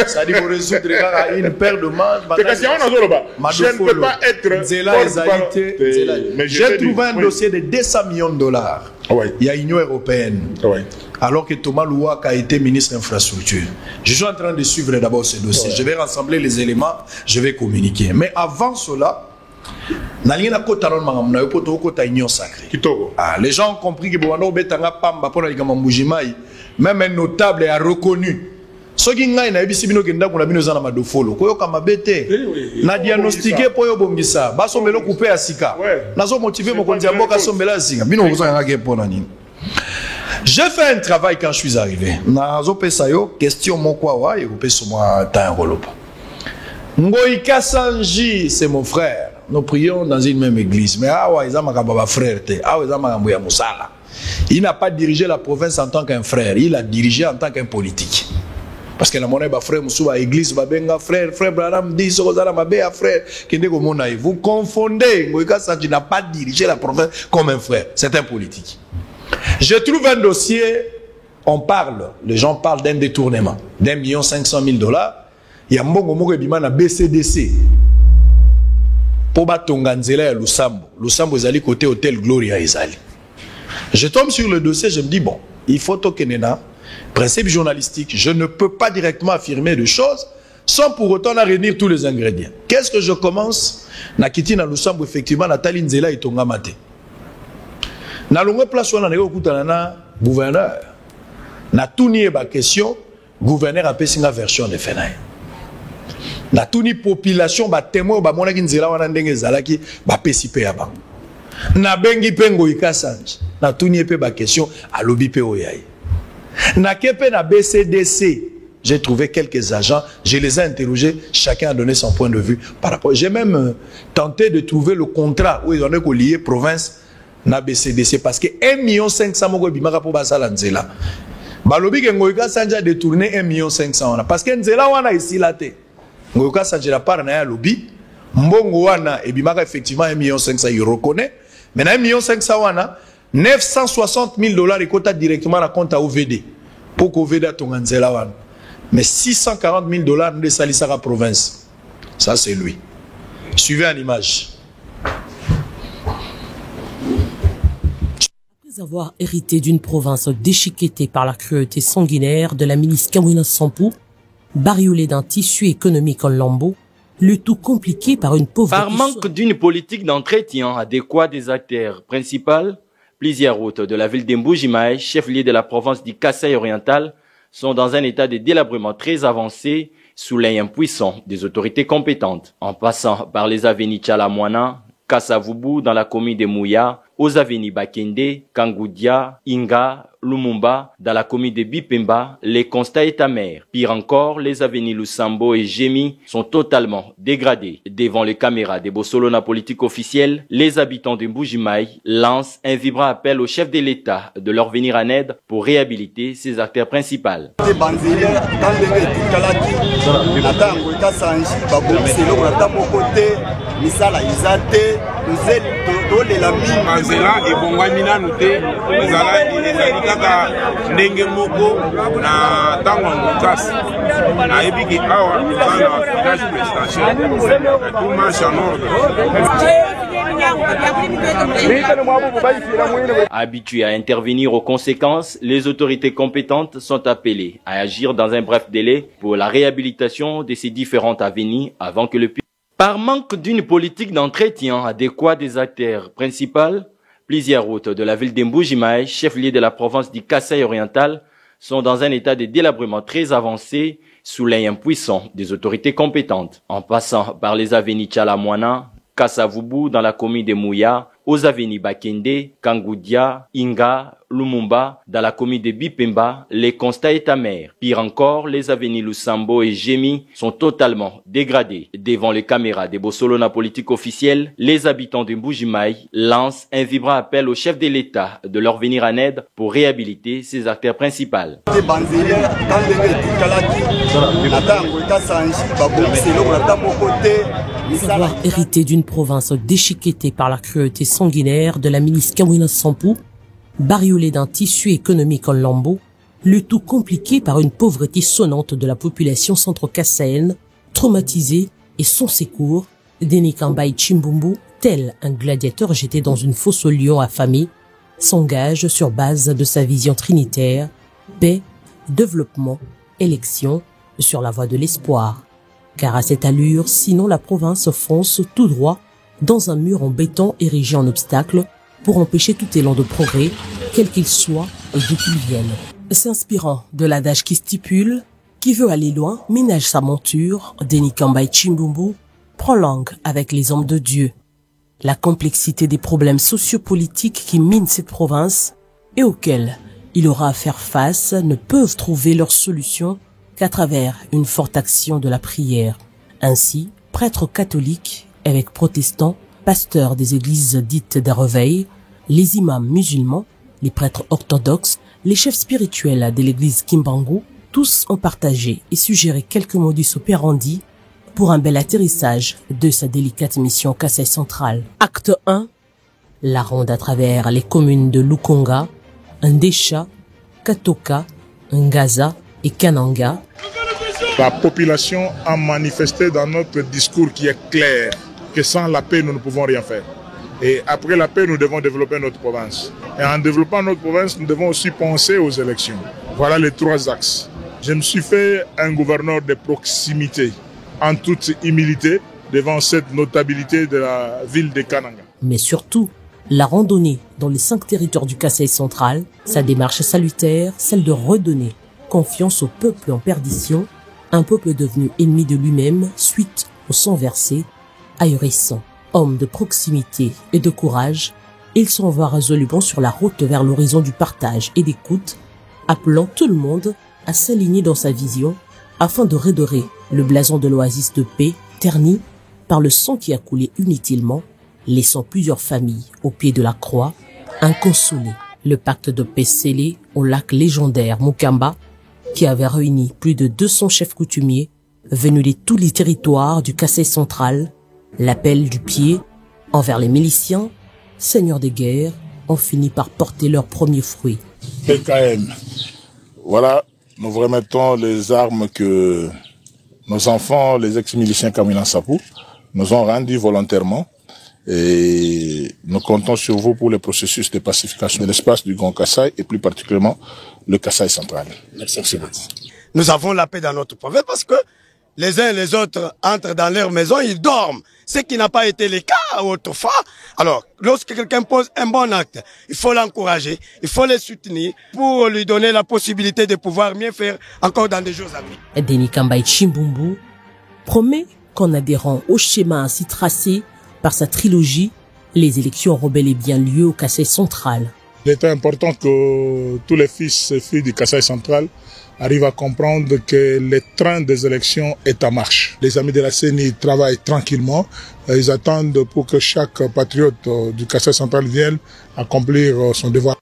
c'est-à-dire pour résoudre une paire de mains. Je ne peux pas être. J'ai trouvé un dossier de 200 millions de dollars. Il y a l'Union européenne. Alors que Thomas Louak a été ministre d'infrastructure. Je suis en train de suivre d'abord ce dossier. Je vais rassembler les éléments, je vais communiquer. Mais avant cela, les gens ont compris que même un notable a reconnu. Ce qui na diagnostiqué pour yo bongisa ba sombelo couper asika nazo motiver mon kondia mboka sombela asika bino kozanga ke pona nini. J'ai fait un travail quand je suis arrivé nazo pesa yo question moko wa yo pesa moi temps rolopa Ngoïka Sanji c'est mon frère. Nous prions dans une même église. Mais il n'a pas dirigé la province en tant qu'un frère. Il a dirigé en tant qu'un politique. Parce que la monnaie, frère Moussouba, église, frère Branham dit, frère. Vous confondez. Ngoïka Sanji n'a pas dirigé la province comme un frère. C'est un politique. Je trouve un dossier, les gens parlent d'un détournement, $1,500,000. Il y a un BCDC. Pour batonga nzela ya Lusambo. Lusambo ezali côté hôtel Gloria ezali. Je tombe sur le dossier, je me dis bon, il faut tokenena principe journalistique, je ne peux pas directement affirmer des choses sans pour autant réunir tous les ingrédients. Qu'est-ce que je commence? Na kiti na Lusambo effectivement na tali nzela itonga mate. Na longue place wana na kutana na gouverneur. Na tuni ba question, gouverneur a pesinga version de Fenaï. Na tuni population ba témoin ba mona kinzela wana ndenge zalaki ba pesipe ya ba na bengi pengo ikasanji na tuni pe ba question a lobi pe oyai na kepe na BCDC. J'ai trouvé quelques agents, je les ai interrogés, chacun a donné son point de vue par rapport. J'ai même tenté de trouver le contrat où ils ont lié province na BCDC parce que 1,5 million bimaka po basala nzela balobi ke ngoika sanja a détourné 1,5 million parce que nzela wana ici la te. Ngoyoka Sanjela par na ya lobby mbongo wana ebimaka effectivement 1,5 million, il reconnaît. Mais na 1,5 million wana $960,000 ekota directement na compte à OVD pour qu'OVD a ton nzela wana. Mais $640,000 de salisaka province. Ça c'est lui. Suivez en image. Après avoir hérité d'une province déchiquetée par la cruauté sanguinaire de la milice Kawina Sampou, bariolé d'un tissu économique en lambeaux, le tout compliqué par une pauvreté. Par manque d'une politique d'entretien adéquat des acteurs principaux, plusieurs routes de la ville d'Mbujimai, chef-lieu de la province du Kassai oriental, sont dans un état de délabrement très avancé sous l'œil impuissant des autorités compétentes. En passant par les avenues Tchalamouana, Kassavubu dans la commune de Mouya, aux avenies Bakende, Kangoudia, Inga, Lumumba, dans la commune de Bipemba, les constats est amer. Pire encore, les avenies Lusambo et Gémi sont totalement dégradées. Devant les caméras des Bossolona politique officielle, les habitants de Mbujimaï lancent un vibrant appel au chef de l'État de leur venir en aide pour réhabiliter ses artères principales. Banzela ebongwami nanu te ezali kaka ndenge moko na ntango ya mokasi nayebi ke awa eza na village prestation tout marche en ordre. Habitués à intervenir aux conséquences, les autorités compétentes sont appelées à agir dans un bref délai pour la réhabilitation de ces différentes avenies avant que le public. Par manque d'une politique d'entretien adéquat des artères principales, plusieurs routes de la ville d'Mbujimaï, chef-lieu de la province du Kasaï oriental, sont dans un état de délabrement très avancé sous l'œil impuissant des autorités compétentes. En passant par les avenies Tchalamouana, Kassavubu dans la commune de Mouya, aux avenies Bakende, Kangoudia, Inga, Lumumba, dans la commune de Bipemba, les constats est amer. Pire encore, les avenies Lusambo et Gémi sont totalement dégradées. Devant les caméras des Bossolona politique officielle, les habitants de Mbujimaï lancent un vibrant appel au chef de l'État de leur venir en aide pour réhabiliter ses artères principales. Avoir hérité d'une province déchiquetée par la cruauté sanguinaire de la milice Kamwina Sampou, bariolée d'un tissu économique en lambeaux, le tout compliqué par une pauvreté sonnante de la population centro-kassaïenne, traumatisée et sans secours, Denis Kambaï Chimbumbu, tel un gladiateur jeté dans une fosse au lion affamé, s'engage sur base de sa vision trinitaire, paix, développement, élection, sur la voie de l'espoir. Car à cette allure, sinon la province fonce tout droit dans un mur en béton érigé en obstacle pour empêcher tout élan de progrès, quel qu'il soit et d'où qu'il vienne. S'inspirant de l'adage qui stipule « Qui veut aller loin, ménage sa monture », Denis Kambaï Chimbumbu prend langue avec les hommes de Dieu. La complexité des problèmes sociopolitiques qui minent cette province et auxquels il aura à faire face ne peuvent trouver leur solution qu'à travers une forte action de la prière. Ainsi, prêtres catholiques, évêques protestants, pasteurs des églises dites des réveils, les imams musulmans, les prêtres orthodoxes, les chefs spirituels de l'église Kimbangu, tous ont partagé et suggéré quelques modus operandi pour un bel atterrissage de sa délicate mission Kasaï central. Acte 1. La ronde à travers les communes de Lukonga, Ndesha, Katoka, Ngaza et Kananga. La population a manifesté dans notre discours qui est clair que sans la paix, nous ne pouvons rien faire. Et après la paix, nous devons développer notre province. Et en développant notre province, nous devons aussi penser aux élections. Voilà les trois axes. Je me suis fait un gouverneur de proximité, en toute humilité, devant cette notabilité de la ville de Kananga. Mais surtout, la randonnée dans les 5 territoires du Kasaï central, sa démarche salutaire, celle de redonner confiance au peuple en perdition, un peuple devenu ennemi de lui-même suite au sang versé, ahurissant. Homme de proximité et de courage, il s'en va résolument sur la route vers l'horizon du partage et d'écoute, appelant tout le monde à s'aligner dans sa vision afin de redorer le blason de l'oasis de paix terni par le sang qui a coulé inutilement, laissant plusieurs familles au pied de la croix, inconsolées. Le pacte de paix scellé au lac légendaire Mukamba, qui avait réuni plus de 200 chefs coutumiers venus de tous les territoires du Kasaï central, l'appel du pied envers les miliciens, seigneurs des guerres, ont fini par porter leurs premiers fruits. PKM. Voilà, nous vous remettons les armes que nos enfants, les ex-miliciens Kamwina Sampou, nous ont rendues volontairement. Et nous comptons sur vous pour le processus de pacification de l'espace du Grand Kasaï et plus particulièrement le Kasaï central. Merci beaucoup. Nous avons la paix dans notre province parce que les uns et les autres entrent dans leur maison, ils dorment. Ce qui n'a pas été le cas autrefois. Alors, lorsque quelqu'un pose un bon acte, il faut l'encourager, il faut le soutenir pour lui donner la possibilité de pouvoir mieux faire encore dans des jours à venir. Denis Kambaï Chimbumbu promet qu'en adhérant au schéma ainsi tracé par sa trilogie, Les élections auront bel et bien lieu au Kasaï central. Il est important que tous les fils et filles du Kasaï central arrivent à comprendre que le train des élections est en marche. Les amis de la CENI travaillent tranquillement. Ils attendent pour que chaque patriote du Kasaï central vienne accomplir son devoir.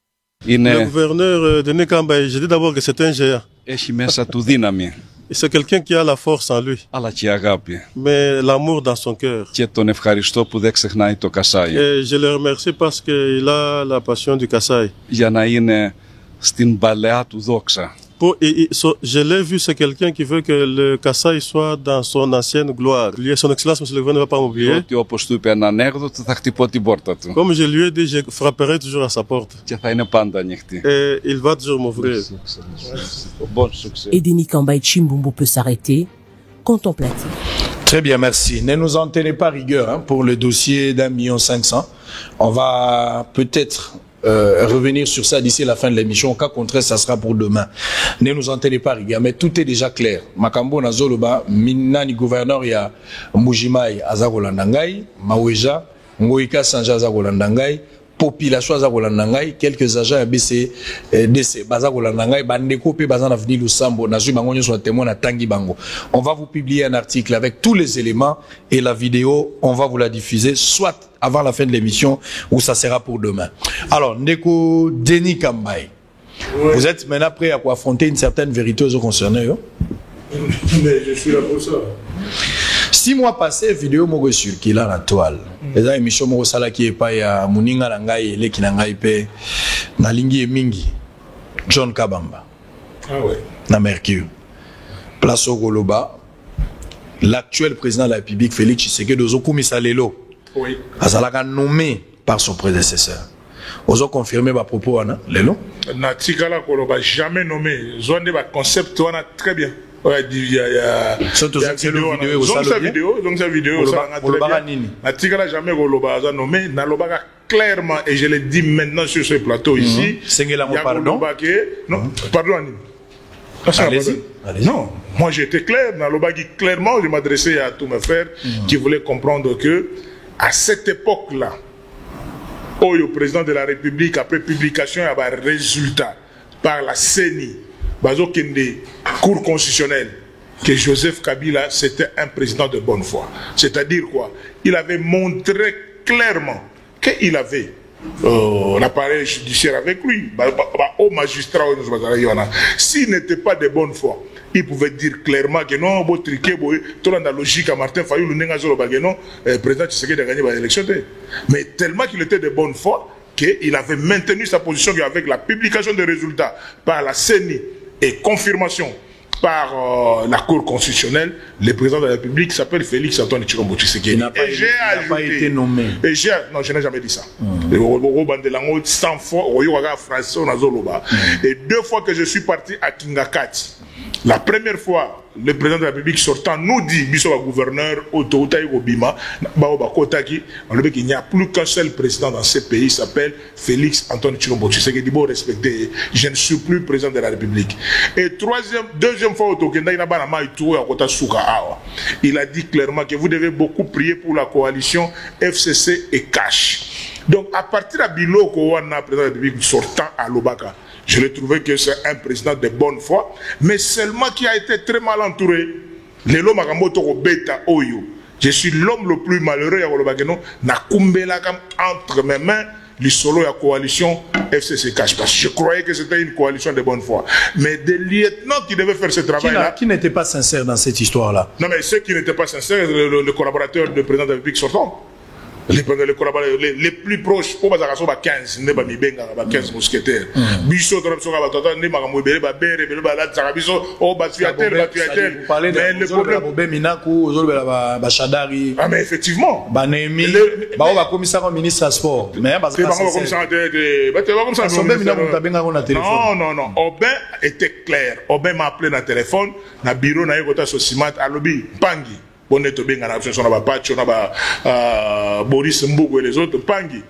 Le gouverneur Denis Kambaï, je dis d'abord que c'est un géant. C'est quelqu'un qui a la force en lui, mais l'amour dans son cœur. Et je le remercie parce qu'il a la passion du Kasaï. Je l'ai vu, c'est quelqu'un qui veut que le Kasaï soit dans son ancienne gloire. Son Excellence, monsieur le gouverneur, ne va pas m'oublier. Comme je lui ai dit, je frapperai toujours à sa porte. Et il va toujours m'ouvrir. Et Denis Kambaï Chimbumbo peut s'arrêter, contemplatif. Très bien, merci. Ne nous en tenez pas rigueur pour le dossier d'1,5 million. On va peut-être revenir sur ça d'ici la fin de l'émission. Au cas contraire, ça sera pour demain. Ne nous en tenez pas rigueur, mais tout est déjà clair. Makambo Nazoloba, Minani gouverneur ya Mujimai Azagolandangai, Maweja, Ngoika Sanja Azagolandangai, population Azagolandangai, quelques agents ABC, DC, Bazagolandangai, Bandeko, Bazan Avni Lusambo, Nazu Bangonyo soit témoin à Tangi Bango. On va vous publier un article avec tous les éléments et la vidéo, on va vous la diffuser, soit avant la fin de l'émission ou ça sera pour demain. Alors, Ndeko Denis Kambaï, vous êtes maintenant prêt à affronter une certaine vérité aux concernés? Mais je suis là pour ça. 6 mois passés, vidéo mogo circulé à la toile. Les émissions mogo sala qui est pas ya muninga nangai le kinangai pe na lingi mingi John Kabamba. Ah ouais. Na Mercure. Place au Goloba. L'actuel président de la République Félix Tshisekedi Ozokumi Salelo. Oui. Azalaka nommé par son prédécesseur. Ozo confirmer ba propos ana lelo. Na tikala Koloba jamais nommé. Zone ba concept wana très bien. Ouais, il y a vidéo, donc sa vidéo, Natikala jamais Goloba a nommé, Naloba clairement, et je le dis maintenant sur ce plateau ici, pardon. Non, pardon. Allez-y. Non, moi j'étais clair, Naloba clairement, je m'adressais à tous mes frères qui voulaient comprendre que à cette époque-là, le président de la République, après publication, il y a un résultat par la CENI. Bazokende, Cour constitutionnelle, que Joseph Kabila, c'était un président de bonne foi. C'est-à-dire quoi? Il avait montré clairement qu'il avait l'appareil judiciaire avec lui. Au magistrat, s'il n'était pas de bonne foi, il pouvait dire clairement que non, tout la logique à Martin Fayou, le président Tshisekedi a gagné l'élection. Mais tellement qu'il était de bonne foi, qu'il avait maintenu sa position avec la publication des résultats par la CENI et confirmation par la Cour constitutionnelle, le président de la République s'appelle Félix Antoine Tshilombo Tshisekedi. Il n'a pas été nommé. Et non, je n'ai jamais dit ça. Et 2 fois que je suis parti à Kingakati, la première fois, le président de la République sortant nous dit, Bissot gouverneur, Otouta Obima, qu'il n'y a plus qu'un seul président dans ce pays, il s'appelle Félix Antoine Tshilombo Tshisekedi. Bon, respecté, je ne suis plus président de la République. Et deuxième fois, il a dit clairement que vous devez beaucoup prier pour la coalition FCC et Cash. Donc, à partir de Biloko, on a président de la République sortant à Lobaka. Je l'ai trouvé que c'est un président de bonne foi, mais seulement qui a été très mal entouré. Je suis l'homme le plus malheureux entre mes mains, le solo la coalition FCC Cash. Parce que je croyais que c'était une coalition de bonne foi. Mais des lieutenants qui devaient faire ce travail-là. Qui n'était pas sincère dans cette histoire-là? Non, mais ceux qui n'étaient pas sincères, le collaborateur du président de la République sortant. Les plus proches, pour 15, ne pas 15 mousquetaires. Biso, mais le problème. Ah, mais effectivement. Non. Aubin était clair. Aubin m'a appelé dans le téléphone, dans le bureau, dans le Sosimat, à l'obé, Pangui. Boris Mbogo et les autres, Pangui.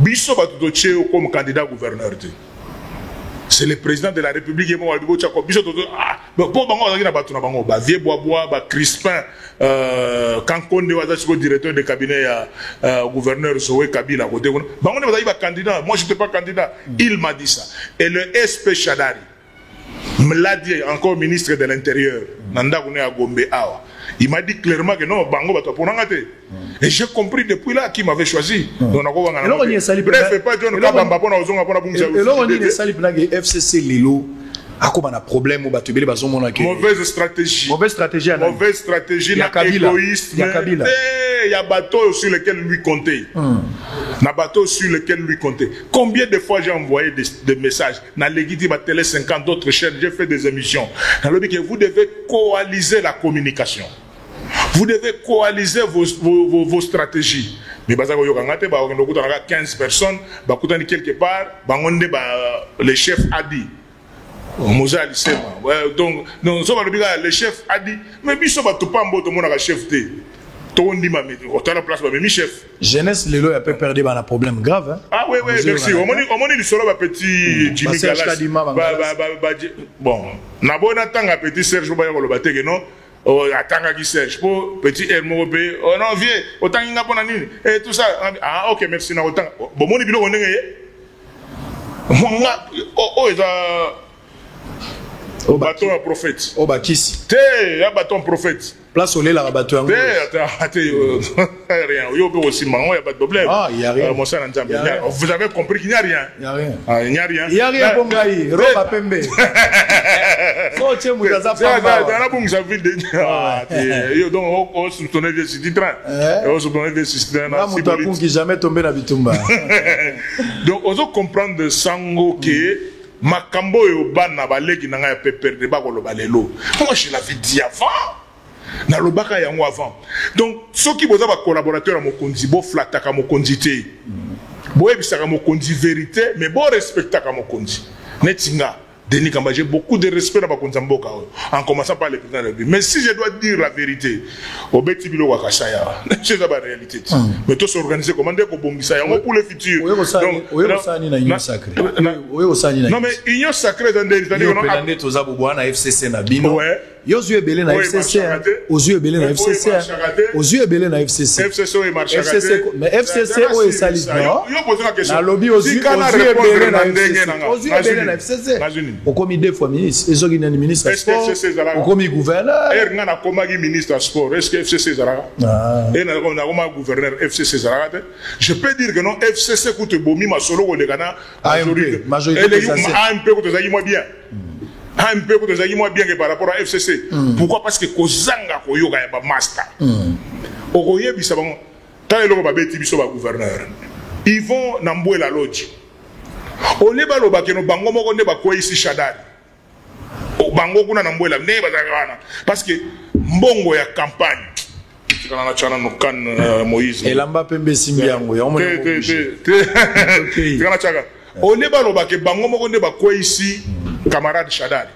Bisso va tout comme candidat gouverneur. c'est le président de la République qui est mort. Pour Bango, Vieux Bois, Crispin, Kankonde, directeur de cabinet, gouverneur Sowe Kabila. Bango n'est pas candidat. Moi, je n'étais pas candidat. Il m'a dit ça. Et le SP Chadari me l'a dit, encore ministre de l'Intérieur, Nanda Gouné à Gombe Awa. Il m'a dit clairement que non, Bango va te prendre. Et j'ai compris depuis là qui m'avait choisi. Donc, bref, pas John Kabamba pour nous on a et là on dit ça les FCC Lilo a comme un problème au batubeli bazomona que mauvaise stratégie égoïste, il y a bateau sur lequel lui compter. Na bateau sur lequel lui compter. Combien de fois j'ai envoyé des messages na Legiti ba télé 50 d'autres chaînes, j'ai fait des émissions. Dans le but que vous devez coaliser la communication. Vous devez coaliser vos stratégies. Mais bazako yokangate ba on a 15 personnes, ba kutani quelque part, ba ngonde ba le chef a dit. Moza Alisema. Donc le chef a dit mais biso ba tupambo to mona chef té. To ndi ma mettre au la place ba mi chef. Jeunesse lelo a peut perdre un problème grave hein. Ah oui merci. On moni le solo ba petit Jimmy Galas. Bon, na bona tanga petit Serge ba yolo ba teke non. Oh, attends qui Serge pour petit Hermo B. Oh non vieux, autant il n'a pas nani et tout ça. Ah OK, merci na autant. Bon mon bilo on est oh bâton à prophète. Oh bakisi. Té, ya bâton prophète. Place au lait la bâton. Té, attends, rien. Yo peut aussi il y a pas de problème. Ah, il y a rien. Mon ça vous avez compris qu'il n'y a rien. Il y a rien. Ah, il n'y a rien. Il y a rien bon gars, roba pembe. So tient mu za pa. Dans la bonne ça ville de. Ah, yo donc on soupçonne de ce train. On soupçonne de ce train. Là mon takou qui jamais tombé na bitumba. Donc on doit comprendre de sango que makambo yo bana baleki nanga ya peperde ba ko loba lelo. Moi je l'avais dit avant. Na lobaka yango avant. Donc ceux qui boza ba collaborateur à mokonzi bo flataka mokonzi té. Bo ebisaka mokonzi vérité mais bo respectaka mokonzi. Netinga Denis Kamba, j'ai beaucoup de respect dans ma mboka en commençant par le président de la République. Mais si je dois dire la vérité, au Betibilo Wakashaya, c'est ça la réalité. Mais tout s'organiser comment dire pour le futur. Non mais union sacrée dans des FCC na bino. Aux yeux belé na FCC. Aux yeux belé na FCC. Aux yeux belé na FCC. FCC mais FCC o esali non. Na lobby aux yeux belé na FCC. Aux yeux belé na FCC. Au commis deux fois ministre, et qui ministre sport, au commis gouverneur. Et on a comme ministre sport. Est-ce que FCC Zara? Et on a comme gouverneur FCC Zara. Je peux dire que non FCC coûte bomi ma solo au Ghana. Majorité. Un peu que tu moins bien. Un peu que tu moins bien que par rapport à FCC. Pourquoi? Parce que Kozanga Koyoga est un master. Au Royer Bissabon, tant que ba beti biso ba gouverneur. Ils vont n'ambouer la lodge. O leba loba ke no bango moko ne ba ko isi Chadari. O bango kuna na mbwela ne bazakana parce que mbongo ya campagne kana na chana no kan Moïse. Elamba pembe simbi yango ya omona. Kana chaka. O leba loba ke bango moko ne ba ko isi camarade Chadari.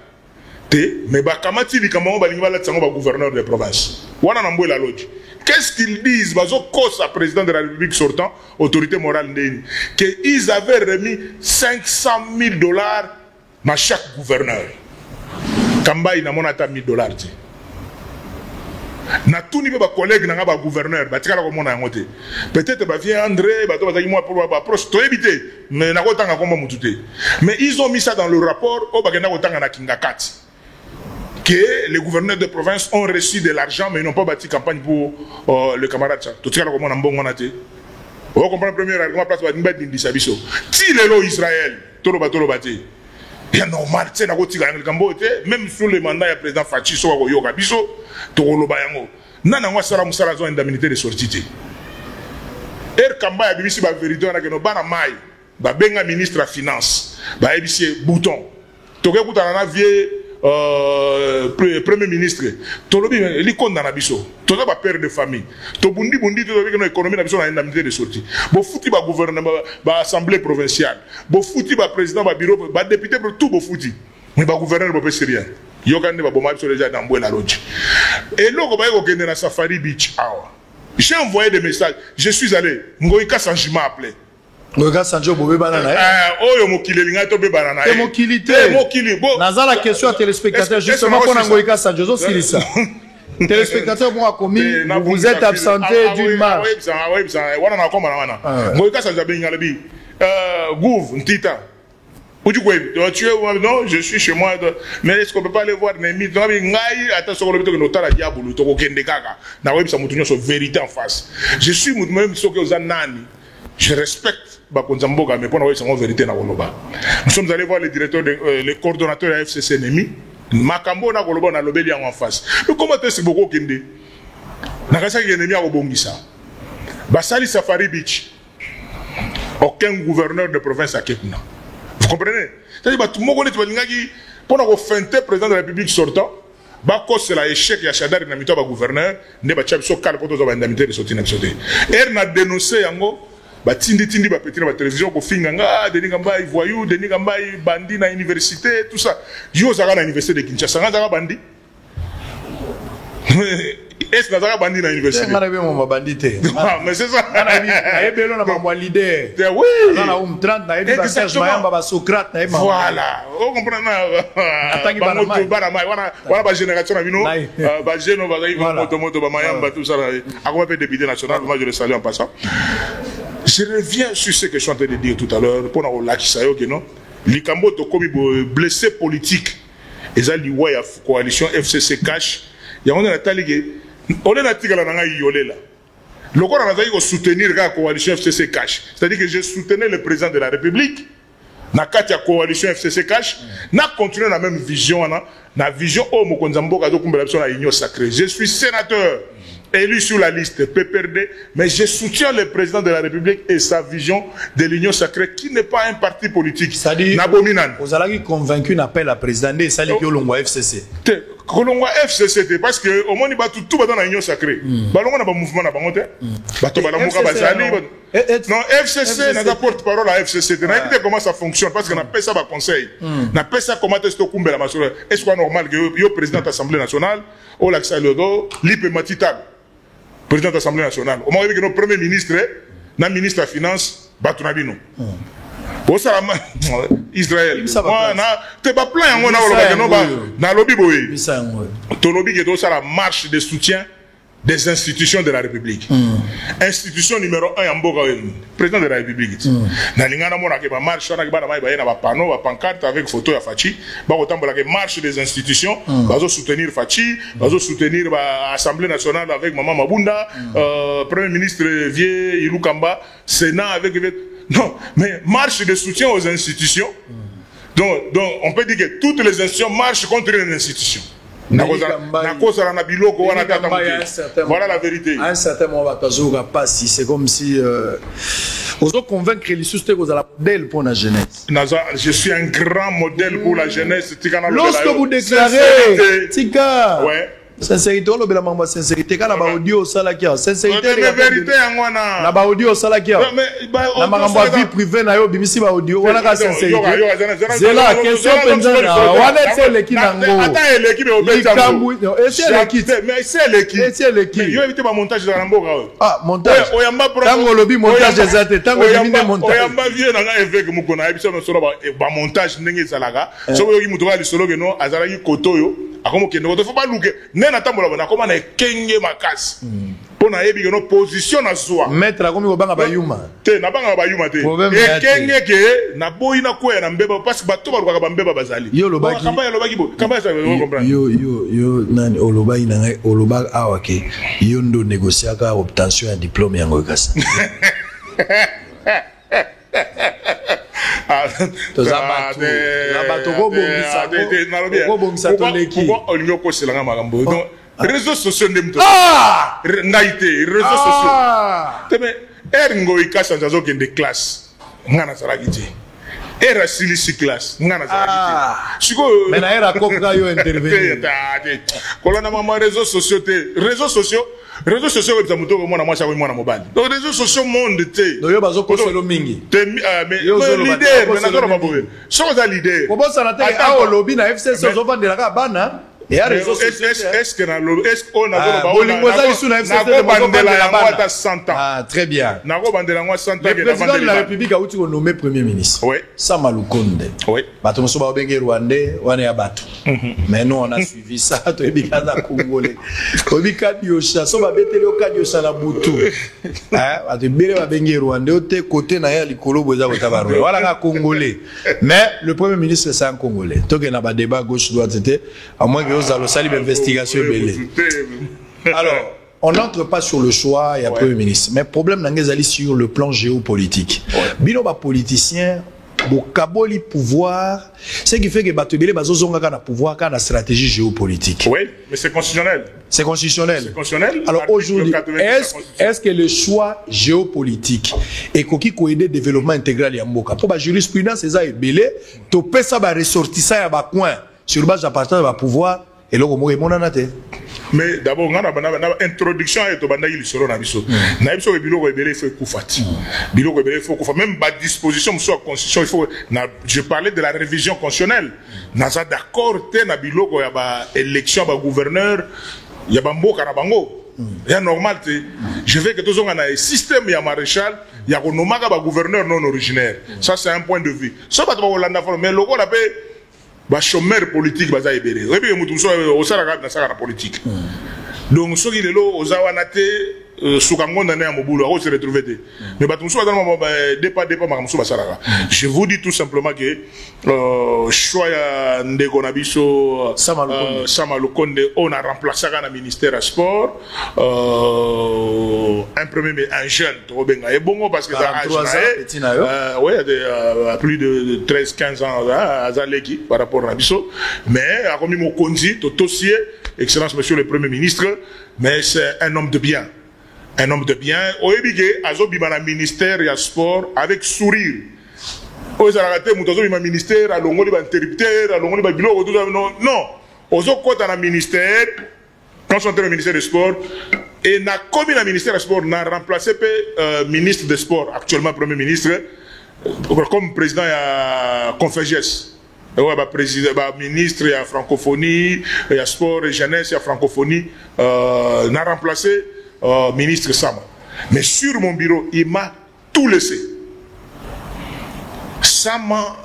Te mais ba kamati li kama ba linga la tsango ba gouverneur de province. Wana na mbwela lodge. Qu'est-ce qu'ils disent? Bazo Kosa, président de la République sortant, autorité morale Ndeni, qu'ils avaient remis $500 000 à chaque gouverneur. Kamba il a monté $1 000. Na tout niveau ba collègue na ba gouverneur, ba tikala ko mona ngote. Peut-être ba vient André, ba to ba moi pour ba proche to éviter, mais na ko tanga komba mututé. Mais ils ont mis ça dans le rapport au ba na ko tanga na Kingakati. Que les gouverneurs de province ont reçu de l'argent, mais ils n'ont pas bâti campagne pour le camarade. Tout ce qu'on a bon, on a dit. On comprend le premier argument, place de l'Indisabiso. Si les Israël, tout le bâti. Il y a normal, c'est la route même sous le mandat du président Fachi, so ko yoga biso, to lo bayango. Nana ngwa sala musala zo indemnité de sortie. Kamba ya bibisi ba vérité na que no bana mai, ba benga ministre de finance, ba ebisi bouton. To ke kutana na vie premier ministre tolobi li konda na biso toza ba père de famille to bundi to que no économie na biso na indemnité de sortie bo futi ba gouvernement ba assemblée provinciale bo futi ba président ba bureau ba député pour tout bo futi mais ba gouverneur bo pese rien yokande ba boma biso déjà dans la lodge et loko ba yoko kende na Safari Beach awa j'ai envoyé des messages je suis allé Ngoïka Sanjima appelé Ngoïka Sanjo Bobé Banana. Oyo mokili linga to be banana. Et mokilité. Mokili. Naza la question à téléspectateurs justement pour Ngoïka Sanjo zo silisa. Téléspectateurs bon a commis vous êtes absenté d'une marche. Oui, wana na koma na wana. Ngoïka Sanjo be ngalabi. Gouv Ntita. Où tu es non, je suis chez moi. Mais est-ce qu'on peut pas aller voir Némi? Attention, on peut noter la diable, le toko kendekaka. Na web sa mutunyo so vérité en face. Je suis même ce que vous nani. Je respecte Bakonzamboga, mais pour la vérité na Woloba. Nous sommes allés voir le directeur, le coordonnateur de la FCC Némi. Makambo na Woloba na lobeli en face. Mais comment est-ce que beaucoup kende? Nakasa Némi a obongisa. Basali Safari Beach. Aucun gouverneur de province à Kepna. Vous comprenez? C'est-à-dire que tout le monde est pour nous feinter président de la République sortant, c'est l'échec de Chadar et de gouverneur, ne pas so calme pour nos indemnités de sortir n'importe. Elle n'a dénoncé yango, tindi petit la télévision pour finanga, Denis Gamba voyou, Denis Gamba bandit na université, tout ça. Yo zara na université de Kinshasa, zara bandit. Est-ce que Nazara bandit dans l'université? Mais c'est ça. Voilà. On comprend. Voilà, génération je le salue en passant. Je reviens sur ce que je suis en train de dire tout à l'heure. Pour nous, Likambo Tokobi blessé politique. Et ça, la coalition FCC cash. Il y a un on est là, le corps a soutenir la coalition FCC Cash. C'est-à-dire que j'ai soutenu le président de la République. Na katia coalition FCC Cash. Na continué la même vision. Na vision au Mokonzambo Kazo Kumbelapson à l'Union sacrée. Je suis sénateur élu sur la liste PPRD, mais je soutiens le président de la République et sa vision de l'Union sacrée qui n'est pas un parti politique. C'est-à-dire, vous avez convaincu l'appel à président et ça l'est que l'on voit FCC. Kolongwa FCC parce que au moins il va tout dans l'Union sacrée. Balongo na ba mouvement na bango te. Bato balamuka bazali. Non, FCC n'a pas porte-parole à FCC. Na écoutez comment ça fonctionne parce que na pesa ba conseil. Na pesa comment est-ce que kumbela masolo. Est-ce que normal que yo président de l'Assemblée nationale au Laxa Lodo lipe matitable. Président de l'Assemblée nationale. Au moment où notre premier ministre, na ministre de la finance, Batunabino. Au Salama, Israël. Tu pas plein, on a lobby. Ton lobby qui est la marche de soutien des institutions de la République. Institution numéro 1 en Boga, président de la République. Dans l'ingana mona qui marche, on a un panneau, un pancarte avec photo de Fachi. Autant que marche des institutions, va soutenir Fachi, va soutenir l'Assemblée nationale avec Maman Mabunda, Premier ministre Vieux Ilukamba, Sénat avec. Non, mais marche de soutien aux institutions. Donc, on peut dire que toutes les institutions marchent contre une institution. Voilà la vérité. À un certain moment, c'est comme si on doit convaincre les sociétés que vous avez un modèle pour la jeunesse. Je suis un grand modèle pour la jeunesse. Lorsque vous déclarez, Tika, ouais. Sincérité, on a la sincérité. Quand on a audio salakia, sincérité. La vérité, on a la audio salakia. Na mangamba vie privée na yo bimisi ba audio. On a la sincérité. C'est la question pendant. On est c'est l'équipe nango. Attends, l'équipe au Bétambo. C'est l'équipe. Mais c'est l'équipe. C'est l'équipe. Yo éviter ma montage dans Ramboga. Ah, montage. Tango lobby montage exact. Tango limite montage. Oyamba vie na nga évêque mukona ebiso no solo ba montage ndenge salaka. So yo ki mutoka li solo ke no azala ki kotoyo. Akomo kende ko to faut pas louker. Na tambola bana koma na kenge makasi pona yebi que no position na soi mettre la komi ko banga bayuma te na banga bayuma te e kenge ke na boyi na ko na mbeba parce que bato ba ko mbeba bazali yo lobaki kamba lobaki bo kamba ça vous comprendre yo nani olobai na ngai oloba awake yo ndo négocier ka obtention ya diplôme yango kasa réseaux sociaux n'aiment naïté réseaux sociaux mais ergo ikasa nzazo kende classe ngana saragiti era silisi classe ngana saragiti siko mais na era kokka yo intervenir kolona mama réseaux sociaux réseaux sociaux web zamuto ko mona mwasha ko mona mobile donc réseaux sociaux monde te no yo bazo ko solo mingi mais leader mais na zoro babowe so za leader ko bosa na te a lobby na FCC zo vandela ka bana Et à réseau social. Est-ce qu'on a très bien. Le président de la République a été nommé Premier ministre. Oui. Sama Lukonde. Oui. Batomoso Babenge Rwandais, on est abattu. Mais nous, on a suivi ça. Tu es bien à Congolais. Obika Diosha, so babetele Okadiosa na Butu. Hein, tu bire Babenge Rwandais, au côté na ya likolo boza kotabarwe. Voilà un Congolais. Mais le Premier ministre c'est un Congolais. Donc il y a un débat gauche droite, c'était à moins que vous allez salir l'investigation belée. Alors, on n'entre pas sur le choix, il y a Premier ministre. Mais le problème, c'est sur le plan géopolitique. Bino ba politicien, Bokaboli pouvoir, ce qui fait que Batubele Bazozonga a pouvoir, a la stratégie géopolitique. Oui, mais c'est constitutionnel. C'est constitutionnel. C'est constitutionnel. Alors aujourd'hui, est-ce que le choix géopolitique et qui aider le développement intégral Yamboka pour la jurisprudence, c'est ça, belé, tu peux ça ressortir à bas coin sur base d'appartenance à pouvoir et là, on va mais d'abord, on a une introduction à l'Obanda sur la biso. Na biso le bureau rebelle faut koufati. Bureau rebelle faut koufati. Même pas disposition sur la constitution, il faut. Je parlais de la révision constitutionnelle. Na ça d'accord, te na bureau ko ya ba élection ba gouverneur, ya ba mboka na bango. C'est normal te. Je veux que tous on a un système ya maréchal, ya ko nomaka ba gouverneur non originaire. Ça c'est un point de vue. Ça pas Hollande mais le gars la paix ba chômeur politique baza ebele rebi mutu so osala na sala politique donc soki lelo ozawanate sukangonda na mobulu a se retrouver te mais batum so bazana dépa makamuso basala. Je vous dis tout simplement que choix ya ndeko na biso Sama Lukonde on a remplacé na ministère à sport un premier un jeune Robenga et bon parce que ça a plus de 13-15 ans à Zaleki par rapport à biso mais a commis mon conduit au dossier excellence monsieur le premier ministre mais c'est un homme de bien. Un homme de bien. Oebige azobima na ministère ya sport avec sourire. Ozaragate mutazobima ministère alongoli ba interrupteur alongoli ba biloko tout non non. Ozokota na ministère quand on le ministère des sports et na commis na ministère des sports na remplacé ministre des sports actuellement premier ministre comme président ya Conféges. Ouais, président, ministre ya francophonie, ya sport et jeunesse ya francophonie n'a remplacé ministre Sama. Mais sur mon bureau, il m'a tout laissé. Sama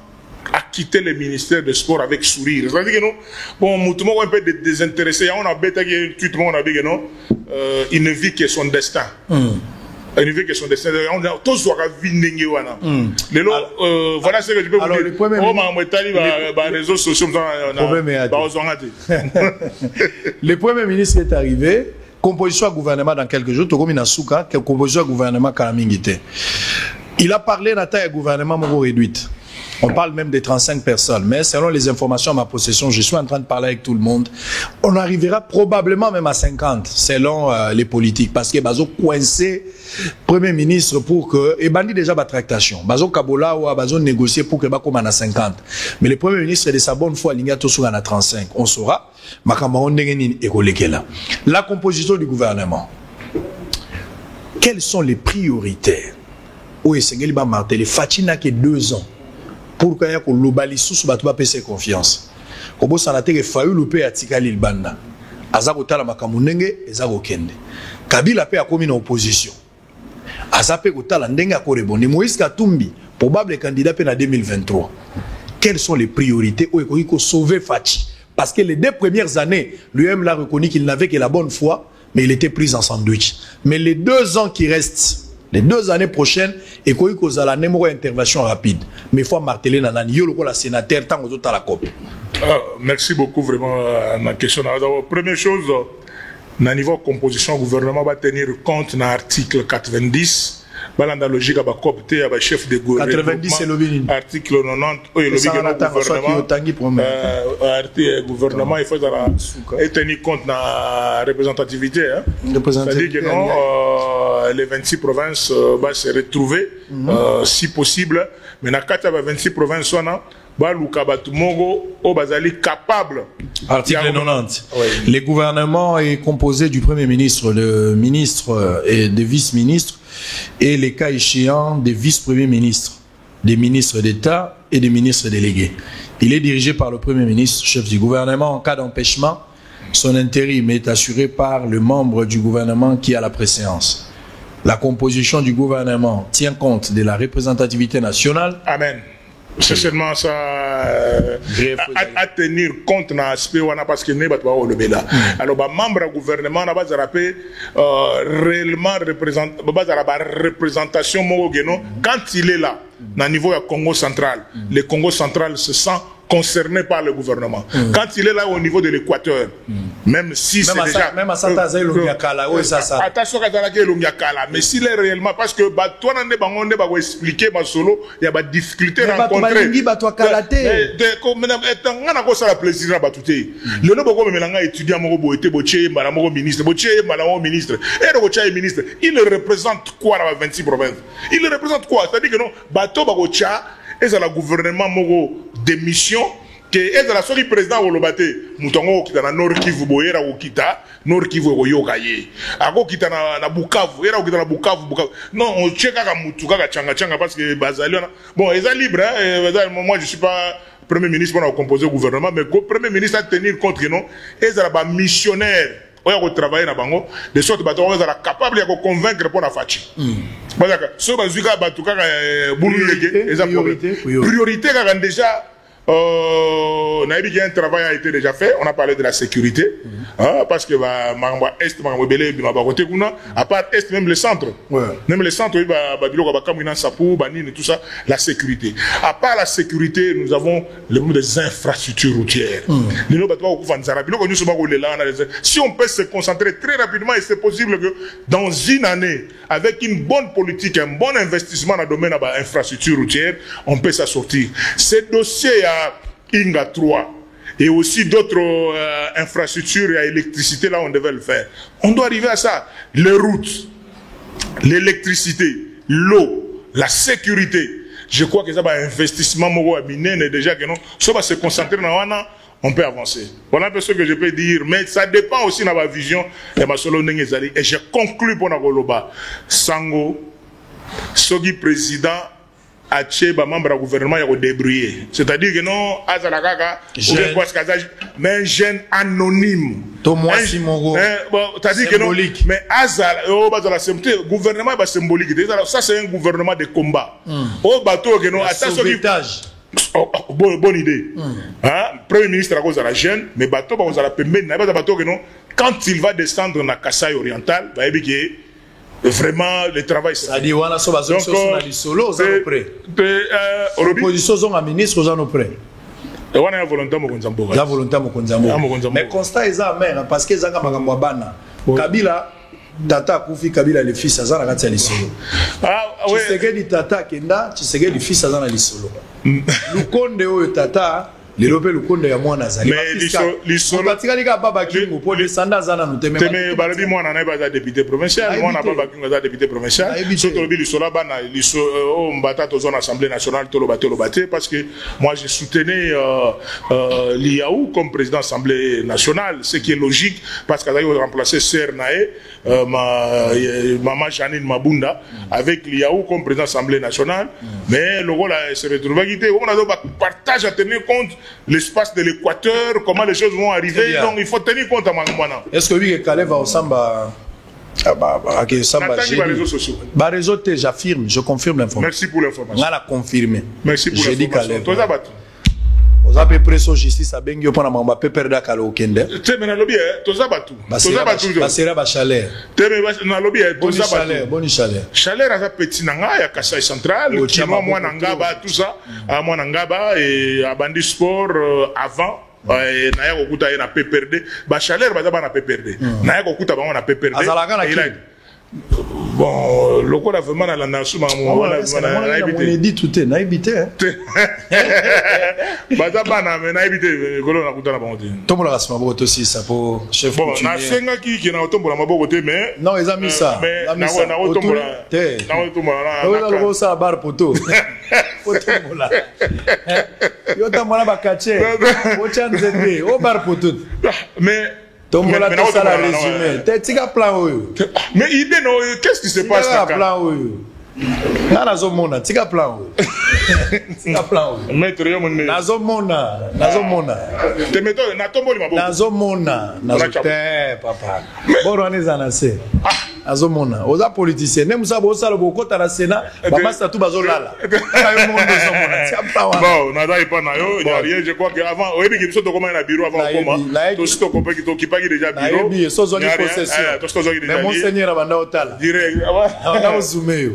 a quitté le ministère des Sports avec sourire. C'est-à-dire que non, bon, tout le monde est un peu désintéressé. On a bêta que tout le monde a dit que non, il ne vit que son destin. Il ne vit que son destin. On a tous doit vivre wana. Voilà ce que je peux vous dire. Le premier réseaux sociaux, le premier ministre est arrivé. Composition à gouvernement dans quelques jours, Togo Minasuka, composition à gouvernement Kalamingite. Il a parlé d'un taille gouvernement Moro réduite. On parle même de 35 personnes, mais selon les informations à ma possession, je suis en train de parler avec tout le monde, on arrivera probablement même à 50, selon les politiques, parce que Bazo coincé Premier ministre pour que, et bandi déjà ma tractation, Bazo Kabola ou Bazo négocier pour que Bakom à 50. Mais le Premier ministre de sa bonne foi, Linga Tosu à 35, on saura, la composition du gouvernement. Quelles sont les priorités? Oui, c'est Ngeli Martelly, Fatina qui 2 ans. Pour qu'il y ait un global sous battre PC confiance. Comme ça n'a été fait le pays à Tikali Banda. Azako tala makamunenge ezako kende. Kabila pe a commis en opposition. Azape kotala ndenge a korebonde. Moïse Katumbi, probable candidat pe na 2023. Quelles sont les priorités où il faut sauver Fachi? Parce que les 2 premières années, lui-même l'a reconnu qu'il n'avait que la bonne foi, mais il était pris en sandwich. Mais les 2 ans qui restent, les 2 années prochaines, et qu'il y a la numéro intervention rapide. Mais il faut marteler dans la sénateur tant que la COP. Merci beaucoup vraiment à ma question. Alors, première chose, au niveau composition, le gouvernement va tenir compte de l'article 90. Dans la logique, il y a un chef de gouvernement. 90, c'est le article 90. Oui, le gouvernement, il faut tenir compte de la représentativité. C'est-à-dire que non, les 26 provinces vont se retrouver, si possible. Mais dans les 26 provinces, capable. Article 90. Oui. Le gouvernement est composé du Premier ministre, de ministres et des vice-ministres, et les cas échéants des vice-premiers ministres, des ministres d'État et des ministres délégués. Il est dirigé par le Premier ministre, chef du gouvernement. En cas d'empêchement, Son intérim est assuré par le membre du gouvernement qui a la préséance. La composition du gouvernement tient compte de la représentativité nationale. Amen. C'est seulement ça à tenir compte dans l'aspect parce que nous avons le béla. Alors, les membres du gouvernement n'ont pas réellement représentation quand il est là, dans le niveau du Congo central. Le Congo central se sent concerné par le gouvernement. Quand il est là au niveau de l'Équateur, même si c'est déjà... Même à Santaza, attention à Kala, mais s'il est réellement... Parce que toi, on va expliquer, il y a des difficultés rencontrées. Mais il représente quoi dans 26 provinces? Il représente quoi? C'est-à-dire que non, bateau bagocha et c'est le gouvernement des missions que est la seule président au Lobate Moutongo qui dans Nord Kivu boyera ou kita Nord Kivu yokaye ako kita na Bukavu era okita na Bukavu non on cheka ka mutuka ka changa parce que bazali bon ils sont libres moi je suis pas premier ministre pour composer le gouvernement mais le premier ministre à tenir compte que non ils sont pas missionnaires on a travailler na bango de sorte bato on est capable de convaincre pour la fachi parce que ce bazuka batuka boululeke ils ont priorité quand déjà un travail a été déjà fait. On a parlé de la sécurité, parce que à part Est, même le centre, même le centre, tout ça, la sécurité. À part la sécurité, nous avons le monde des infrastructures routières. Si on peut se concentrer très rapidement, et c'est possible que dans une année, avec une bonne politique, un bon investissement dans le domaine de l'infrastructure routière, on peut s'en sortir. Ces dossiers à Inga 3 et aussi d'autres infrastructures et électricité, là on devait le faire. On doit arriver à ça. Les routes, l'électricité, l'eau, la sécurité. Je crois que ça va investissement déjà que non. Ça va se concentrer dans un on peut avancer. Voilà un peu ce que je peux dire, mais ça dépend aussi de ma vision et ma solo Nengezali. Et je conclue pour Nagoloba. Sango, Sogi président, Acheba membre du gouvernement, il y a débrouillé. C'est-à-dire que non, Azalakaka, mais un jeune anonyme. C'est-à-dire que non, mais Azal, le gouvernement est symbolique. Ça, c'est un gouvernement de combat. Au bateau, que non, attention. Bonne idée. Premier ministre à cause de la jeune, mais bateau, quand il va descendre dans la Kasaï orientale, vraiment le travail c'est dit wana so bazo so na lisolo za no près opposition zo na ministre za no près wana ya volonté mo konzambo la volonté mo konzambo mais constat eza amer parce que zanga makambo bana Kabila tata kufi Kabila le fils za na kati ya lisolo Tshisekedi tata kenda Tshisekedi fils za na lisolo Lukonde oyo tata lelo pe Lukonde ya mwana azali lisolo batikali ka baba kingo po descendre zana nuteme balobi mwana na ba député provincial mwana baba kingo za député provincial surtout lobi lisolo bana lisolo o mbata to zone assemblée nationale to lobaté parce que moi je soutenais Liaou comme président assemblée nationale ce qui est logique parce qu'il a remplacé Sernae maman Janine Mabunda avec Liaou comme président assemblée nationale mais le rôle se retrouve quitté on a partage à tenir compte l'espace de l'Équateur, comment les choses vont arriver, donc il faut tenir compte à Mangwana. Est-ce que oui, Calais va au Samba réseaux sociaux. Réseau, j'affirme, je confirme l'information. Merci pour l'information. On a confirmé. Merci pour l'information. Toi, vous avez pris son justice à Bengue pour la peut perdre à Okende. Tu sais, lobby, toi, Batou. Basera Bachaler. Bonne chaleur. Chaleur à petit nanga, il y a Kassai Central, moi Nangaba, tout ça, à moi Nangaba et à Bandi Sport avant. Naya kokuta na PPRD. Chaleur, na PPRD. Naya kokuta na PPRD. Bon, le coup vraiment dans la nation, on dit tout est naïbité. Aussi ça pour chef. Bon, na senga qui na otombola maboko te mais non, ils ont mis ça. Na otombola. Na otombola. Na ça bar poto. Otombola. Yo tambola bakache. Ochanzende, o bar poto. Mais Tombola tout ça la résumé. T'es tika plan oyo. Mais idée non, qu'est-ce qui se passe là? Plan oyo. Nazomona, tika plan. Tika plan. Maître yo mon. Nazomona. Te meto na tomboli maboko. Nazomona. Papa. Bon on est annoncé. Nazomona. Oza politicien, nem ça bo sala boko ta na Sénat, ba masta tout bazolala. Bon, nada pas na yo, il y a rien, je crois que avant, oyebi ki biso to comment na bureau avant comment. To sito kompe ki to kipaki déjà bureau. Oyebi so zoni possession. Mais monseigneur abanda otala. Direct. Na ozumeyo.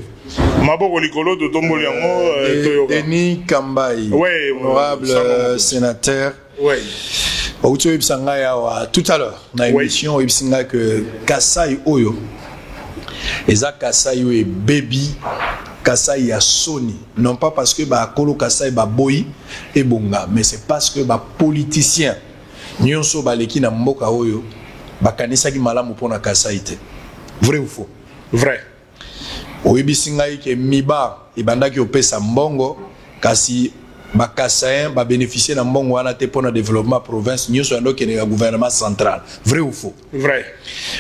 Maboko likolo to tomboli yango toyoka. Denis Kambai. Oui, honorable sénateur. Oui. Tout à l'heure, dans l'émission, il y a que Kasai Oyo, et ça Kasai Oyo est baby, Kasai a Sony. Non pas parce que Kolo Kasai ba boy et bonga, mais c'est parce que politicien, nyonso baleki na mboka Oyo, kanisa ki malamu pona Kasai te. Vrai ou faux? Vrai. Oyebi singai ke miba ibanda ki opesa mbongo kasi Bakasayen ba bénéficier na mbongo wana te pona développement province nyonso ando ke na gouvernement central. Vrai ou faux? Vrai.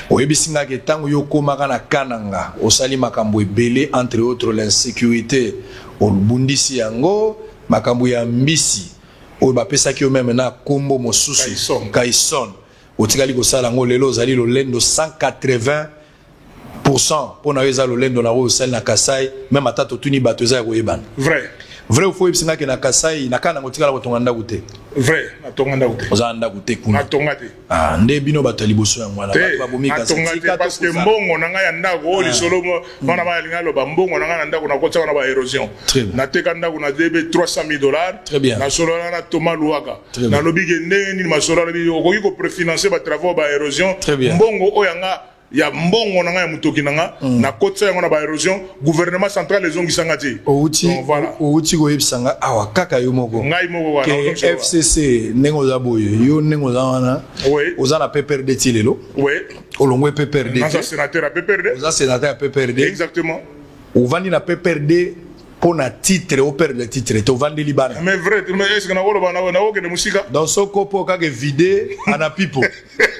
Oyebi singa ke tango yo komaka na kananga osali makambo ebele entre autres l'insécurité au bundisi yango makambo ya mbisi oyo bapesa ki yo même na kombo mosusu Kaison otikali kosala ngo lelo ozali lolendo 180% pona yo eza lolendo na osali na Kasai même ata totuni bato eza koyebana. Vrai. Vrai ou faux ibsinga ke na Kasai na kana ngotikala kotonga ndakute. Vrai, atonga ndakute. Oza ndakute kuna. Atonga te. Ah, nde bino bato liboso ya mwana bato babomika atonga parce que mbongo nanga ya ndako oli solo mona ba linga lo ba mbongo nanga na ndako na kotsa na ba érosion. Na teka ndako na debe $300,000. Na solo na Thomas Luaka. Na lobi ke ndeni ma solo lobi okoki ko préfinancer ba travaux ba érosion. Mbongo oyanga ya mbongo nanga ya mutoki nanga na kotsa yango na ba érosion gouvernement central les ongisanga ti. Outi go yebsanga awa kaka yo moko. Ngai moko wana FCC nengo za boye yo nengo za wana. Oza na PPRD ti lelo. Oui. Olongwe PPRD. Nasa sénateur à PPRD. Oza sénateur à PPRD. Exactement. Ovandi na PPRD pour na titre au père de titre to vandi libana. Mais vrai, mais est-ce que na wolo bana na woke de musika? Dans ce copo ka ke vide ana pipo.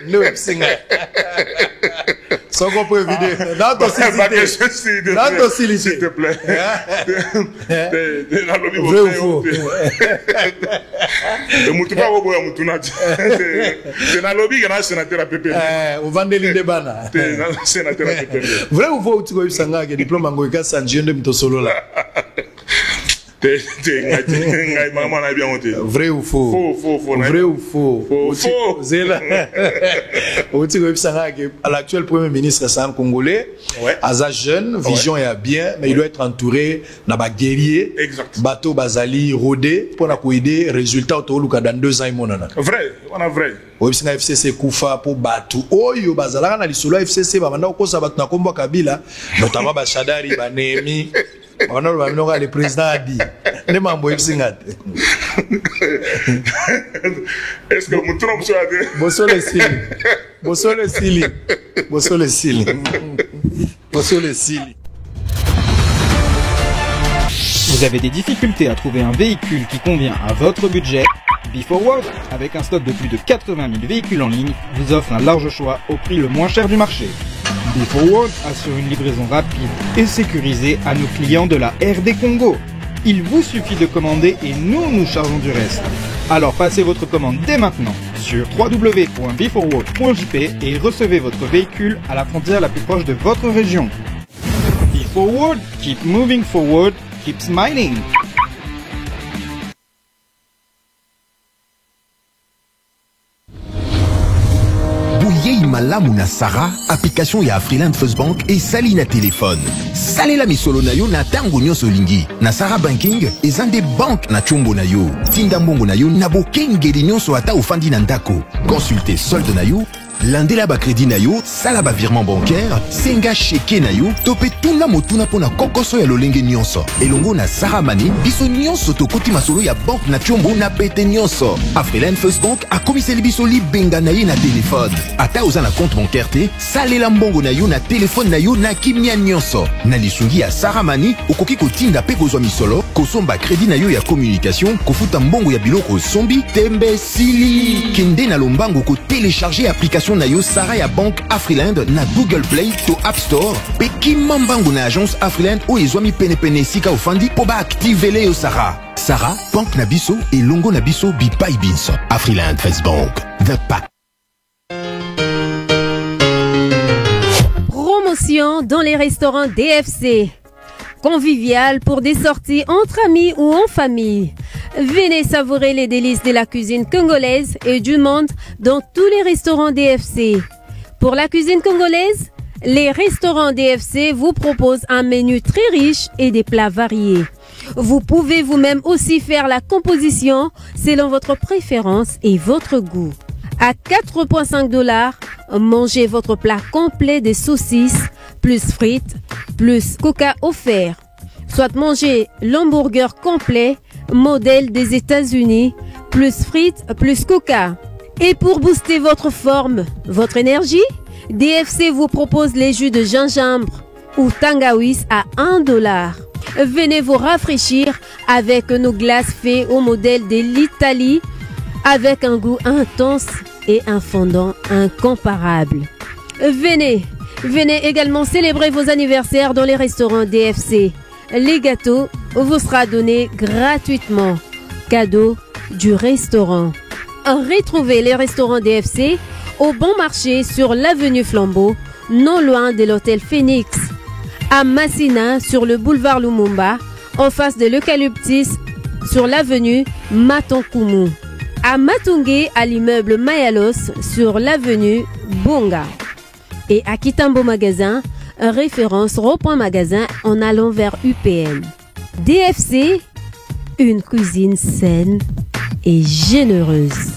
Ne websinga. Son copo vide. Dans ton site. Dans ton site s'il te plaît. Vrai ou faux? Le mutuka wo boya mutunati. C'est na lobby que na sénateur à PPRD. Au vandi libana. Sénateur à PPRD. Vrai ou faux tu go ibsanga ke diplôme ngo ka sanjende mtosolo la. Vrai ou faux? Vrai ou faux? Zela. L'actuel premier ministre c'est un Congolais. Aza jeune, vision est bien, mais il doit être entouré d'un guerrier. Bateau Bazali rodé pour la aider. Résultat autour dans 2 ans Vrai, on a vrai. Obisina FCC Koufa pour Batu. Oyo bazalaka na lisolo FCC babanda kosa batu na kombo Kabila, notamment Bashadari, Banemi. On a le président a dit. Ne mambo ibsinga. Est-ce que mon trompe soit de Bosole Sili. Bosole Sili. Bosole Sili. Bosole Sili. Vous avez des difficultés à trouver un véhicule qui convient à votre budget? Before avec un stock de plus de 80 000 véhicules en ligne, vous offre un large choix au prix le moins cher du marché. Before assure une livraison rapide et sécurisée à nos clients de la RD Congo. Il vous suffit de commander et nous chargeons du reste. Alors passez votre commande dès maintenant sur www.beforward.jp et recevez votre véhicule à la frontière la plus proche de votre région. Before keep moving forward, keep smiling. Malamu na Sara, application ya Freeland First Bank et sali na téléphone. Salela misolo na yo na tango nyonso lingi. Na Sara Banking, ezande bank na chombo na yo. Tinda mbongo na yo na bokengeli nyonso ata ofandi na ndako. Consultez solde na yo, landela ba crédit na yo, sala ba virement bancaire, senga cheke na yo, topé tuna motuna pona kokoso ya lolenge nyonso. Elongo na Sara Mani, biso nyonso tokoti masolo ya bank na chombo na pete nyonso. A Freeland First Bank a komiseli biso li benga na ye na téléphone. Ata oza na compte bancaire te, salela mbongo na yo na téléphone na yo na kimia nyonso. Na lisungi ya Sara Mani, okoki kotinda pe kozwa misolo, kosomba crédit na yo ya communication, kofuta mbongo ya biloko sombi, tembe sili. Kende na lombango ko télécharger application application na yo Sarah ya Banque Afriland na Google Play to App Store pe kimambangu na agence Afriland o ezwami pene sika ofandi po ba activer yo Sarah. Sarah, Banque na biso et longo na biso bipai binso. Afriland First Bank, the pack. Promotion dans les restaurants DFC. Convivial pour des sorties entre amis ou en famille. Venez savourer les délices de la cuisine congolaise et du monde dans tous les restaurants DFC. Pour la cuisine congolaise, les restaurants DFC vous proposent un menu très riche et des plats variés. Vous pouvez vous-même aussi faire la composition selon votre préférence et votre goût. À 4,5 $, mangez votre plat complet de saucisses, plus frites, plus coca offert. Soit mangez l'hamburger complet, modèle des États-Unis, plus frites, plus coca. Et pour booster votre forme, votre énergie, DFC vous propose les jus de gingembre ou tangawiz à 1 $. Venez vous rafraîchir avec nos glaces faites au modèle de l'Italie, avec un goût intense et un fondant incomparable. Venez également célébrer vos anniversaires dans les restaurants DFC. Les gâteaux vous seront donnés gratuitement. Cadeau du restaurant. Retrouvez les restaurants DFC au Bon Marché sur l'avenue Flambeau, non loin de l'hôtel Phoenix. À Massina sur le boulevard Lumumba, en face de l'Eucalyptus sur l'avenue Matonkumu. À Matungé, à l'immeuble Mayalos sur l'avenue Bonga. Et à Kitambo Magasin, référence rond-point magasin en allant vers UPM. DFC, une cuisine saine et généreuse.